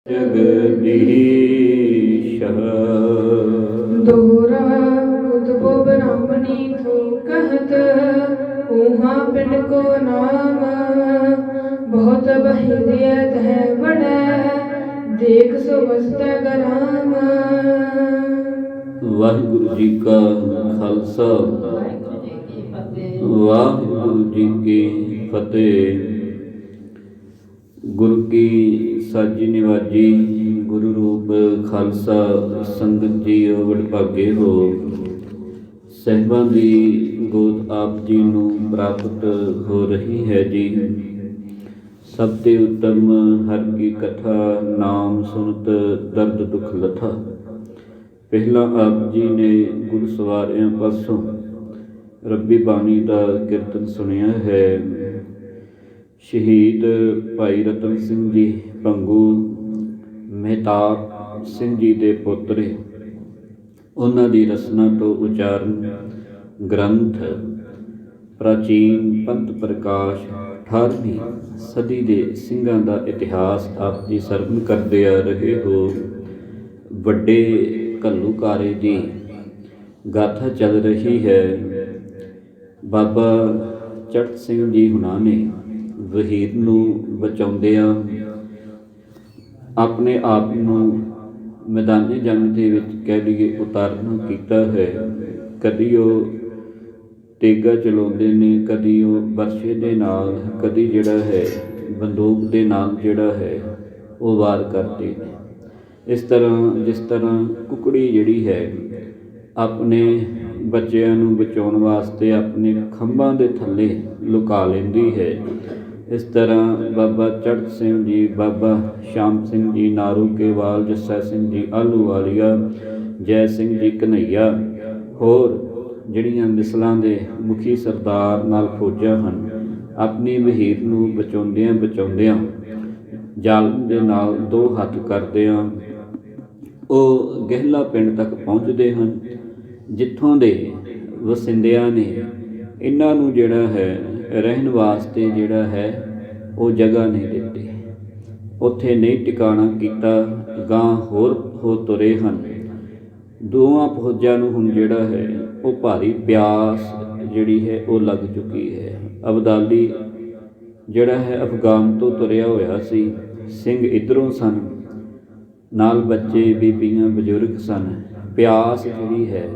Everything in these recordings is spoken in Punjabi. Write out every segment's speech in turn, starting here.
जगदीश दोहरा कुतुबो ब्राह्मणी थो कहत ऊहा पिंड को नाम बहुत बहिरियत है बड़ा देख सो बसता गराम। वाहिगुरु जी का खालसा वाहिगुरु जी की फतेह। गुरु की साजी निवाजी गुरु रूप खालसा संगत जी वਡਭਾਗੇ हो। ਸਾਹਿਬਾਂ ਦੀ ਗੋਦ ਆਪ ਜੀ ਨੂੰ ਪ੍ਰਾਪਤ ਹੋ ਰਹੀ ਹੈ ਜੀ। ਸਭ ਤੇ ਉੱਤਮ ਹਰ ਕੀ ਕਥਾ ਨਾਮ ਸੁਨਤ ਦਰਦ ਦੁਖ ਲਥਾ। ਪਹਿਲਾਂ ਆਪ ਜੀ ਨੇ ਗੁਰੂ ਸਵਾਰਿਆਂ ਪਾਸੋਂ ਰੱਬੀ ਬਾਣੀ ਦਾ ਕੀਰਤਨ ਸੁਣਿਆ ਹੈ। ਸ਼ਹੀਦ ਭਾਈ ਰਤਨ ਸਿੰਘ ਜੀ ਭੰਗੂ ਮਹਿਤਾਬ ਸਿੰਘ ਜੀ ਦੇ ਪੋਤਰੇ, ਉਹਨਾਂ ਦੀ ਰਚਨਾ ਤੋਂ ਉਚਾਰਨ ਗ੍ਰੰਥ ਪ੍ਰਾਚੀਨ ਪੰਥ ਪ੍ਰਕਾਸ਼ 18ਵੀਂ ਸਦੀ ਦੇ ਸਿੰਘਾਂ ਦਾ ਇਤਿਹਾਸ ਆਪ ਜੀ ਸਰਵਣ ਕਰਦੇ ਆ ਰਹੇ ਹੋ। ਵੱਡੇ ਘੱਲੂਘਾਰੇ ਦੀ ਗਾਥਾ ਚੱਲ ਰਹੀ ਹੈ। ਬਾਬਾ ਚੜ੍ਹਤ ਸਿੰਘ ਜੀ ਹੁਣਾਂ ਨੇ ਵਹੀਰ ਨੂੰ ਬਚਾਉਂਦਿਆਂ ਆਪਣੇ ਆਪ ਨੂੰ ਮੈਦਾਨੀ ਜੰਗ ਦੇ ਵਿੱਚ ਕਹਿ ਲਈਏ ਉਤਾਰਨਾ ਕੀਤਾ ਹੈ। ਕਦੀ ਉਹ ਤੇਗਾ ਚਲਾਉਂਦੇ ਨੇ, ਕਦੀ ਉਹ ਬਰਛੇ ਦੇ ਨਾਲ, ਕਦੀ ਜਿਹੜਾ ਹੈ ਬੰਦੂਕ ਦੇ ਨਾਲ ਜਿਹੜਾ ਹੈ ਉਹ ਵਾਰ ਕਰਦੇ ਨੇ। ਇਸ ਤਰ੍ਹਾਂ ਜਿਸ ਤਰ੍ਹਾਂ ਕੁਕੜੀ ਜਿਹੜੀ ਹੈ ਆਪਣੇ ਬੱਚਿਆਂ ਨੂੰ ਬਚਾਉਣ ਵਾਸਤੇ ਆਪਣੇ ਖੰਭਾਂ ਦੇ ਥੱਲੇ ਲੁਕਾ ਲੈਂਦੀ ਹੈ, ਇਸ ਤਰ੍ਹਾਂ ਬਾਬਾ ਚੜ੍ਹਤ ਸਿੰਘ ਜੀ, ਬਾਬਾ ਸ਼ਾਮ ਸਿੰਘ ਜੀ ਨਾਰੂਕੇਵਾਲ, ਜੱਸਾ ਸਿੰਘ ਜੀ ਆਹਲੂਵਾਲੀਆ, ਜੈ ਸਿੰਘ ਜੀ ਘਨੱਈਆ, ਹੋਰ ਜਿਹੜੀਆਂ ਮਿਸਲਾਂ ਦੇ ਮੁਖੀ ਸਰਦਾਰ ਨਾਲ ਫੌਜਾਂ ਹਨ, ਆਪਣੀ ਵਹੀਰ ਨੂੰ ਬਚਾਉਂਦਿਆਂ ਜ਼ਾਲਮ ਦੇ ਨਾਲ ਦੋ ਹੱਥ ਕਰਦਿਆਂ ਉਹ ਗਹਿਲਾ ਪਿੰਡ ਤੱਕ ਪਹੁੰਚਦੇ ਹਨ, ਜਿੱਥੋਂ ਦੇ ਵਸਿੰਦਿਆਂ ਨੇ ਇਹਨਾਂ ਨੂੰ ਜਿਹੜਾ ਹੈ ਰਹਿਣ ਵਾਸਤੇ ਜਿਹੜਾ ਹੈ ਉਹ ਜਗ੍ਹਾ ਨਹੀਂ ਦਿੱਤੀ, ਉੱਥੇ ਨਹੀਂ ਟਿਕਾਣਾ ਕੀਤਾ, ਗਾਂ ਹੋਰ ਤੁਰੇ ਹਨ। ਦੋਵਾਂ ਫੌਜਾਂ ਨੂੰ ਹੁਣ ਜਿਹੜਾ ਹੈ ਉਹ ਭਾਰੀ ਪਿਆਸ ਜਿਹੜੀ ਹੈ ਉਹ ਲੱਗ ਚੁੱਕੀ ਹੈ। ਅਬਦਾਲੀ ਜਿਹੜਾ ਹੈ ਅਫਗਾਨ ਤੋਂ ਤੁਰਿਆ ਹੋਇਆ ਸੀ, ਸਿੰਘ ਇੱਧਰੋਂ ਸਨ, ਨਾਲ ਬੱਚੇ ਬੀਬੀਆਂ ਬਜ਼ੁਰਗ ਸਨ। ਪਿਆਸ ਜਿਹੜੀ ਹੈ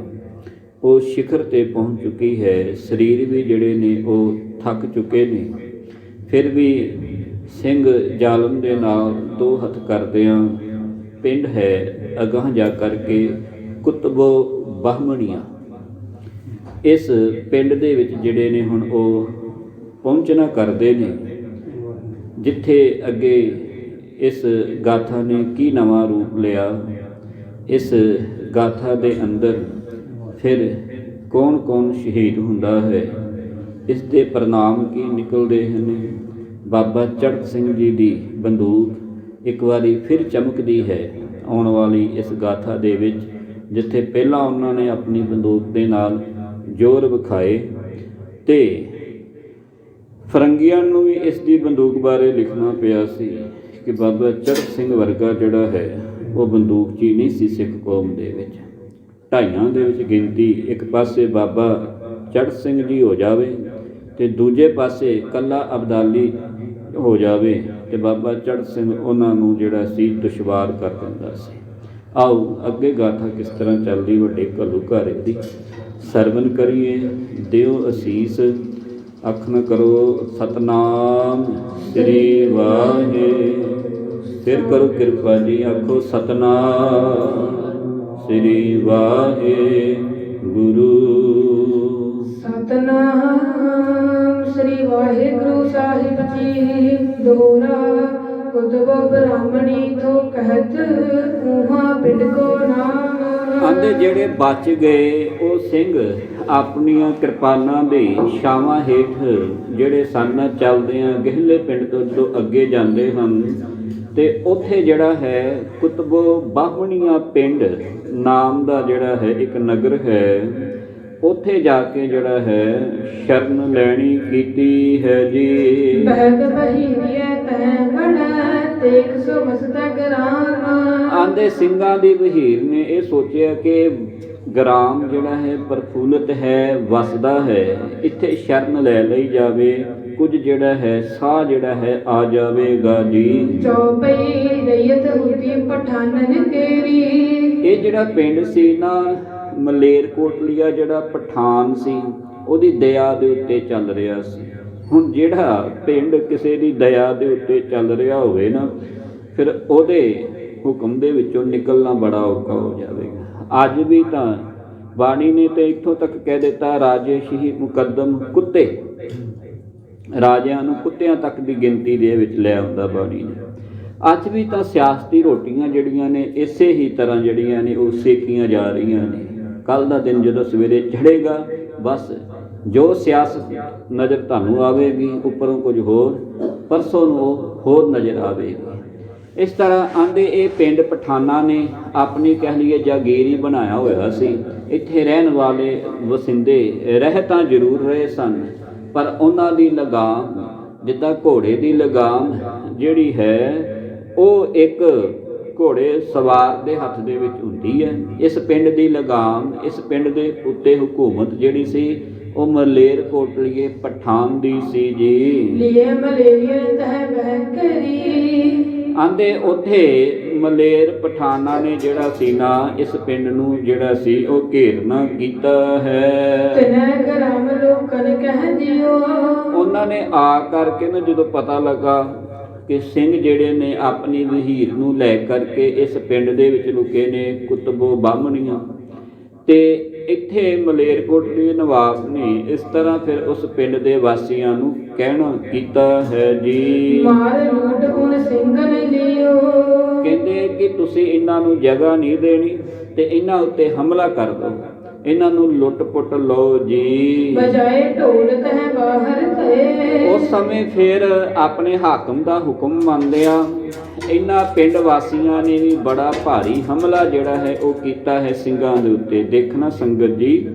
ਉਹ ਸਿਖਰ 'ਤੇ ਪਹੁੰਚ ਚੁੱਕੀ ਹੈ। ਸਰੀਰ ਵੀ ਜਿਹੜੇ ਨੇ ਉਹ ਥੱਕ ਚੁੱਕੇ ਨੇ, ਫਿਰ ਵੀ ਸਿੰਘ ਜ਼ਾਲਮ ਦੇ ਨਾਲ ਦੋ ਹੱਥ ਕਰਦਿਆਂ ਪਿੰਡ ਹੈ ਅਗਾਂਹ ਜਾ ਕਰਕੇ ਕੁਤਬੋ ਬਾਹਮਣੀਆਂ, ਇਸ ਪਿੰਡ ਦੇ ਵਿੱਚ ਜਿਹੜੇ ਨੇ ਹੁਣ ਉਹ ਪਹੁੰਚਣਾ ਕਰਦੇ ਨੇ, ਜਿੱਥੇ ਅੱਗੇ ਇਸ ਗਾਥਾ ਨੇ ਕੀ ਨਵਾਂ ਰੂਪ ਲਿਆ। ਇਸ ਗਾਥਾ ਦੇ ਅੰਦਰ ਫਿਰ ਕੌਣ ਕੌਣ ਸ਼ਹੀਦ ਹੁੰਦਾ ਹੈ, ਇਸ ਦੇ ਪ੍ਰਣਾਮ ਕੀ ਨਿਕਲਦੇ ਹਨ। ਬਾਬਾ ਚੜ੍ਹਤ ਸਿੰਘ ਜੀ ਦੀ ਬੰਦੂਕ ਇੱਕ ਵਾਰੀ ਫਿਰ ਚਮਕਦੀ ਹੈ ਆਉਣ ਵਾਲੀ ਇਸ ਗਾਥਾ ਦੇ ਵਿੱਚ, ਜਿੱਥੇ ਪਹਿਲਾਂ ਉਹਨਾਂ ਨੇ ਆਪਣੀ ਬੰਦੂਕ ਦੇ ਨਾਲ ਜ਼ੋਰ ਵਿਖਾਏ ਤੇ ਫਰੰਗੀਆਂ ਨੂੰ ਵੀ ਇਸ ਦੀ ਬੰਦੂਕ ਬਾਰੇ ਲਿਖਣਾ ਪਿਆ ਸੀ ਕਿ ਬਾਬਾ ਚੜ੍ਹਤ ਸਿੰਘ ਵਰਗਾ ਜਿਹੜਾ ਹੈ ਉਹ ਬੰਦੂਕਚੀ ਨਹੀਂ ਸੀ ਸਿੱਖ ਕੌਮ ਦੇ ਵਿੱਚ। ਢਾਈਆਂ ਦੇ ਵਿੱਚ ਗਿਣਤੀ ਇੱਕ ਪਾਸੇ ਬਾਬਾ ਚੜ੍ਹਤ ਸਿੰਘ ਜੀ ਹੋ ਜਾਵੇ ਤੇ ਦੂਜੇ ਪਾਸੇ ਇਕੱਲਾ ਅਬਦਾਲੀ ਹੋ ਜਾਵੇ ਤੇ ਬਾਬਾ ਚੜ੍ਹਤ ਸਿੰਘ ਉਹਨਾਂ ਨੂੰ ਜਿਹੜਾ ਸੀ ਦੁਸ਼ਵਾਰ ਕਰ ਦਿੰਦਾ ਸੀ। ਆਓ ਅੱਗੇ ਗਾਥਾ ਕਿਸ ਤਰ੍ਹਾਂ ਚੱਲਦੀ ਵੱਡੇ ਘੱਲੂਘਾਰੇ ਦੀ ਸਰਵਣ ਕਰੀਏ। ਦਿਓ ਅਸੀਸ, ਅੱਖ ਨਾ ਕਰੋ ਸਤਨਾਮ ਸ੍ਰੀ ਵਾਹਿ। ਫਿਰ ਕਰੋ ਕਿਰਪਾ ਜੀ, ਆਖੋ ਸਤਨਾਮ ਸ੍ਰੀ ਵਾਹਿਗੁਰੂ। ਸਤਨਾਮ ਸ੍ਰੀ ਵਾਹਿਗੁਰੂ ਸਾਹਿਬ ਜੀ। ਦੋਹਰਾ ਕੁਤਬੋ ਬ੍ਰਾਹਮਣੀ ਥੋ ਕਹਿਤ ਊਹਾ ਪਿੰਡ ਕੋ ਨਾਮ। ਆਂਦੇ ਜਿਹੜੇ ਬਚ ਗਏ ਉਹ ਸਿੰਘ ਆਪਣੀਆਂ ਕਿਰਪਾਨਾਂ ਦੇ ਛਾਵਾਂ ਹੇਠ ਜਿਹੜੇ ਸਨ ਚੱਲਦਿਆਂ ਗਹਿਲੇ ਪਿੰਡ ਤੋਂ ਜਦੋਂ ਅੱਗੇ ਜਾਂਦੇ ਹਨ ਤੇ ਉੱਥੇ ਜਿਹੜਾ ਹੈ ਕੁਤਬੋ ਬਾਹਮਣੀਆਂ ਪਿੰਡ ਨਾਮ ਦਾ ਜਿਹੜਾ ਹੈ ਇੱਕ ਨਗਰ ਹੈ। ਉੱਥੇ ਜਾ ਕੇ ਜਿਹੜਾ ਹੈ ਸ਼ਰਨ ਲੈਣੀ ਕੀਤੀ ਹੈ ਜੀ। ਬਹਿਤ ਬਹੀਰੀਐ ਤੈ ਬੜੈ ਤੇਖ ਸੋ ਮਸਤਕ ਰਾਮ। ਆਂਦੇ ਸਿੰਘਾਂ ਦੀ ਵਹੀਰ ਨੇ ਇਹ ਸੋਚਿਆ ਕਿ ਗ੍ਰਾਮ ਜਿਹੜਾ ਹੈ ਪ੍ਰਫੁੱਲਤ ਹੈ, ਵਸਦਾ ਹੈ, ਇੱਥੇ ਸ਼ਰਨ ਲੈ ਲਈ ਜਾਵੇ, ਕੁਝ ਜਿਹੜਾ ਹੈ ਸਾਹ ਜਿਹੜਾ ਹੈ ਆ ਜਾਵੇਗਾ ਜੀ। ਚੌਪਈ ਰਈਅਤ ਹੁਦੀ ਪਠਾਨਨ ਤੇਰੀ। ਇਹ ਜਿਹੜਾ ਪਿੰਡ ਸੀ ਨਾ ਮਲੇਰਕੋਟਲੀਆ, ਜਿਹੜਾ ਪਠਾਨ ਸੀ, ਉਹਦੀ ਦਇਆ ਦੇ ਉੱਤੇ ਚੱਲ ਰਿਹਾ ਸੀ। ਹੁਣ ਜਿਹੜਾ ਪਿੰਡ ਕਿਸੇ ਦੀ ਦਇਆ ਦੇ ਉੱਤੇ ਚੱਲ ਰਿਹਾ ਹੋਵੇ ਨਾ, ਫਿਰ ਉਹਦੇ ਹੁਕਮ ਦੇ ਵਿੱਚੋਂ ਨਿਕਲਣਾ ਬੜਾ ਔਖਾ ਹੋ ਜਾਵੇਗਾ। ਅੱਜ ਵੀ ਤਾਂ ਬਾਣੀ ਨੇ ਤੇ ਇੱਥੋਂ ਤੱਕ ਕਹਿ ਦਿੱਤਾ, ਰਾਜੇ ਸ਼ਹੀ ਮੁਕੱਦਮ ਕੁੱਤੇ, ਰਾਜਿਆਂ ਨੂੰ ਕੁੱਤਿਆਂ ਤੱਕ ਦੀ ਗਿਣਤੀ ਦੇ ਵਿੱਚ ਲੈ ਆਉਂਦਾ ਬਾਣੀ ਨੇ। ਅੱਜ ਵੀ ਤਾਂ ਸਿਆਸਤੀ ਰੋਟੀਆਂ ਜਿਹੜੀਆਂ ਨੇ ਇਸੇ ਹੀ ਤਰ੍ਹਾਂ ਜਿਹੜੀਆਂ ਨੇ ਉਹ ਸੇਕੀਆਂ ਜਾ ਰਹੀਆਂ ਨੇ। ਕੱਲ੍ਹ ਦਾ ਦਿਨ ਜਦੋਂ ਸਵੇਰੇ ਚੜ੍ਹੇਗਾ, ਬਸ ਜੋ ਸਿਆਸਤ ਨਜ਼ਰ ਤੁਹਾਨੂੰ ਆਵੇਗੀ ਉੱਪਰੋਂ ਕੁਝ ਹੋਰ, ਪਰਸੋਂ ਨੂੰ ਉਹ ਹੋਰ ਨਜ਼ਰ ਆਵੇਗੀ। ਇਸ ਤਰ੍ਹਾਂ ਆਂਦੇ ਇਹ ਪਿੰਡ ਪਠਾਨਾਂ ਨੇ ਆਪਣੀ ਕਹਿ ਲਈਏ ਜਾਗੀਰ ਹੀ ਬਣਾਇਆ ਹੋਇਆ ਸੀ। ਇੱਥੇ ਰਹਿਣ ਵਾਲੇ ਵਸਿੰਦੇ ਰਹਿ ਤਾਂ ਜ਼ਰੂਰ ਰਹੇ ਸਨ, ਪਰ ਉਹਨਾਂ ਦੀ ਲਗਾਮ, ਜਿੱਦਾਂ ਘੋੜੇ ਦੀ ਲਗਾਮ ਜਿਹੜੀ ਹੈ ਉਹ ਇੱਕ ਘੋੜੇ ਸਵਾਰ ਦੇ ਹੱਥ ਦੇ ਵਿੱਚ ਹੁੰਦੀ ਹੈ। ਇਸ ਪਿੰਡ ਦੀ ਲਗਾਮ, ਇਸ ਪਿੰਡ ਦੇ ਉੱਤੇ ਹੁਕੂਮਤ ਜਿਹੜੀ ਸੀ ਉਹ ਮਲੇਰਕੋਟਲੀਏ ਪਠਾਨ ਦੀ ਸੀ ਜੀ। ਲੀਏ ਮਲੇਰੀਆ ਤਹਿ ਬਹਿ ਕਰੀ। ਆਂਦੇ ਉੱਥੇ ਮਲੇਰ ਪਠਾਨਾਂ ਨੇ ਜਿਹੜਾ ਸੀ ਨਾ ਇਸ ਪਿੰਡ ਨੂੰ ਜਿਹੜਾ ਸੀ ਉਹ ਘੇਰਨਾ ਕੀਤਾ ਹੈ। ਤਿਨੈ ਗ੍ਰਾਮ ਲੋਕਨ ਕਹਿ ਦਿਓ। ਉਹਨਾਂ ਨੇ ਆ ਕਰਕੇ ਨਾ ਜਦੋਂ ਪਤਾ ਲੱਗਾ ਕਿ ਸਿੰਘ ਜਿਹੜੇ ਨੇ ਆਪਣੀ ਵਹੀਰ ਨੂੰ ਲੈ ਕਰਕੇ ਇਸ ਪਿੰਡ ਦੇ ਵਿੱਚ ਲੁਕੇ ਨੇ ਕੁਤਬੋ ਬਾਹਮਣੀਆਂ, ਤੇ ਇੱਥੇ ਮਲੇਰਕੋਟਲੀ ਨਵਾਬ ਨੇ ਇਸ ਤਰ੍ਹਾਂ ਫਿਰ ਉਸ ਪਿੰਡ ਦੇ ਵਾਸੀਆਂ ਨੂੰ ਕਹਿਣਾ ਕੀਤਾ ਹੈ ਜੀ। ਮਾਰ ਲੂਟ ਹੁਣ ਸਿੰਘਨ ਲਿਓ। ਕਹਿੰਦੇ ਕਿ ਤੁਸੀਂ ਇਹਨਾਂ ਨੂੰ ਜਗ੍ਹਾ ਨਹੀਂ ਦੇਣੀ ਤੇ ਇਹਨਾਂ ਉੱਤੇ ਹਮਲਾ ਕਰ ਦਿਓ, ਇਹਨਾਂ ਨੂੰ ਲੁੱਟ ਪੁੱਟ ਲਓ ਜੀ। ਬਜਾਏ ਢੋਲ ਤਹਿ ਬਾਹਰ ਥੇ। ਉਸ ਸਮੇਂ ਫਿਰ ਆਪਣੇ ਹਾਕਮ ਦਾ ਹੁਕਮ ਮੰਨਦਿਆਂ ਇਹਨਾਂ ਪਿੰਡ ਵਾਸੀਆਂ ਨੇ ਵੀ ਬੜਾ ਭਾਰੀ ਹਮਲਾ ਜਿਹੜਾ ਹੈ ਉਹ ਕੀਤਾ ਹੈ ਸਿੰਘਾਂ ਦੇ ਉੱਤੇ। ਦੇਖਣਾ ਸੰਗਤ ਜੀ,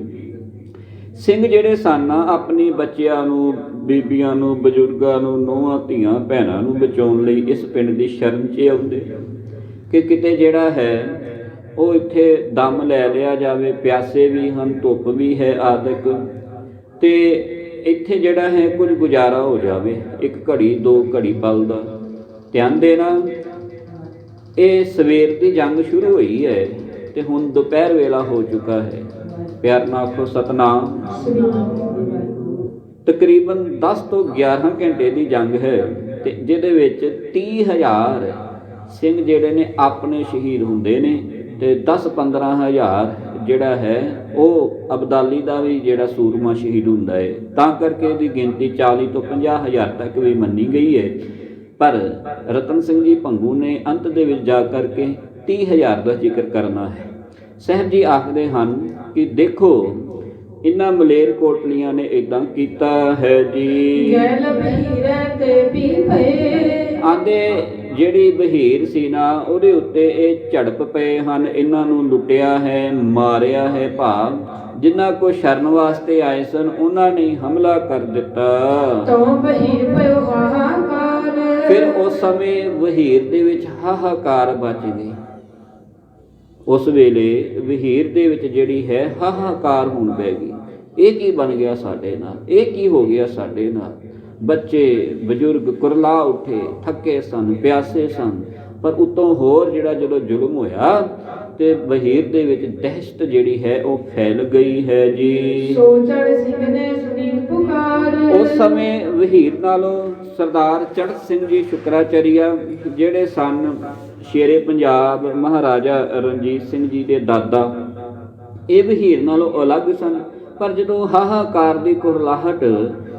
ਸਿੰਘ ਜਿਹੜੇ ਸਨ ਆਪਣੀ ਬੱਚਿਆਂ ਨੂੰ, ਬੀਬੀਆਂ ਨੂੰ, ਬਜ਼ੁਰਗਾਂ ਨੂੰ, ਨੂੰਹਾਂ ਧੀਆਂ ਭੈਣਾਂ ਨੂੰ ਬਚਾਉਣ ਲਈ ਇਸ ਪਿੰਡ ਦੀ ਸ਼ਰਨ 'ਚ ਆਉਂਦੇ ਕਿ ਕਿਤੇ ਜਿਹੜਾ ਹੈ ਉਹ ਇੱਥੇ ਦਮ ਲੈ ਲਿਆ ਜਾਵੇ। ਪਿਆਸੇ ਵੀ ਹਨ, ਧੁੱਪ ਵੀ ਹੈ ਆਦਿਕ, ਤੇ ਇੱਥੇ ਜਿਹੜਾ ਹੈ ਕੁਝ ਗੁਜ਼ਾਰਾ ਹੋ ਜਾਵੇ, ਇੱਕ ਘੜੀ ਦੋ ਘੜੀ ਪਲ ਦਾ। ਧਿਆਨ ਦੇਣਾ, ਇਹ ਸਵੇਰ ਦੀ ਜੰਗ ਸ਼ੁਰੂ ਹੋਈ ਹੈ ਤੇ ਹੁਣ ਦੁਪਹਿਰ ਵੇਲਾ ਹੋ ਚੁੱਕਾ ਹੈ। ਪਿਆਰ ਨਾਲ ਆਖੋ ਸਤਨਾਮ। ਤਕਰੀਬਨ 10 ਤੋਂ 11 ਘੰਟੇ ਦੀ ਜੰਗ ਹੈ ਤੇ ਜਿਹਦੇ ਵਿੱਚ 30,000 ਸਿੰਘ ਜਿਹੜੇ ਨੇ ਆਪਣੇ ਸ਼ਹੀਦ ਹੁੰਦੇ ਨੇ ਤੇ 10-15 ਹਜ਼ਾਰ ਜਿਹੜਾ ਹੈ ਉਹ ਅਬਦਾਲੀ ਦਾ ਵੀ ਜਿਹੜਾ ਸੂਰਮਾ ਸ਼ਹੀਦ ਹੁੰਦਾ ਹੈ। ਤਾਂ ਕਰਕੇ ਇਹਦੀ ਗਿਣਤੀ 40 ਤੋਂ 50 ਹਜ਼ਾਰ ਤੱਕ ਵੀ ਮੰਨੀ ਗਈ ਹੈ। ਪਰ ਰਤਨ ਸਿੰਘ ਜੀ ਭੰਗੂ ਨੇ ਅੰਤ ਦੇ ਵਿੱਚ ਜਾ ਕਰਕੇ 30,000 ਦਾ ਜ਼ਿਕਰ ਕਰਨਾ ਹੈ। ਸਾਹਿਬ ਜੀ ਆਖਦੇ ਹਨ ਕਿ ਦੇਖੋ ਇਹਨਾਂ ਮਲੇਰਕੋਟਲੀਆਂ ਨੇ ਇਦਾਂ ਕੀਤਾ ਹੈ ਜੀ। ਗੈਲ ਬਹੀਰੈ ਤੇ ਵੀ ਭਏ। ਆਂਦੇ ਜਿਹੜੀ ਬਹੀਰ ਸੀ ਨਾ ਉਹਦੇ ਉੱਤੇ ਇਹ ਝੜਪ ਪਏ ਹਨ, ਇਹਨਾਂ ਨੂੰ ਲੁੱਟਿਆ ਹੈ, ਮਾਰਿਆ ਹੈ। ਭਾਵ ਜਿਨ੍ਹਾਂ ਕੋ ਸ਼ਰਨ ਵਾਸਤੇ ਆਏ ਸਨ ਉਹਨਾਂ ਨੇ ਹਮਲਾ ਕਰ ਦਿੱਤਾ। ਤੋ ਬਹੀਰ ਪਇਓ ਹਾਹਾਕਾਰ। ਫਿਰ ਉਸ ਸਮੇਂ ਵਹੀਰ ਦੇ ਵਿੱਚ ਹਾਹਾਕਾਰ ਮਚ ਗਈ। ਉਸ ਵੇਲੇ ਵਹੀਰ ਦੇ ਵਿੱਚ ਜਿਹੜੀ ਹੈ ਹਾਹਾਕਾਰ ਹੋਣ ਪੈ ਗਈ। ਇਹ ਕੀ ਬਣ ਗਿਆ ਸਾਡੇ ਨਾਲ, ਇਹ ਕੀ ਹੋ ਗਿਆ ਸਾਡੇ ਨਾਲ। ਬੱਚੇ ਬਜ਼ੁਰਗ ਕੁਰਲਾ ਉੱਠੇ, ਥੱਕੇ ਸਨ, ਪਿਆਸੇ ਸਨ। ਪਰ ਉਤੋਂ ਹੋਰ ਜਿਹੜਾ ਜਦੋਂ ਜ਼ੁਲਮ ਹੋਇਆ ਤੇ ਵਹੀਰ ਦੇ ਵਿੱਚ ਦਹਿਸ਼ਤ ਜਿਹੜੀ ਹੈ ਉਹ ਫੈਲ ਗਈ ਹੈ ਜੀ। ਸੋ ਚੜ ਸਿੰਘ ਨੇ ਸੁਣੀ ਪੁਕਾਰ। ਉਸ ਸਮੇਂ ਵਹੀਰ ਨਾਲੋਂ ਸਰਦਾਰ ਚੜ੍ਹਤ ਸਿੰਘ ਜੀ ਸ਼ੁਕਰਾਚਾਰੀਆ ਜਿਹੜੇ ਸਨ ਸ਼ੇਰੇ ਪੰਜਾਬ ਮਹਾਰਾਜਾ ਰਣਜੀਤ ਸਿੰਘ ਜੀ ਦੇ ਦਾਦਾ, ਇਹ ਵਹੀਰ ਨਾਲੋਂ ਅਲੱਗ ਸਨ। ਪਰ ਜਦੋਂ ਹਾਹਾਕਾਰ ਦੀ ਕੁਰਲਾਹਟ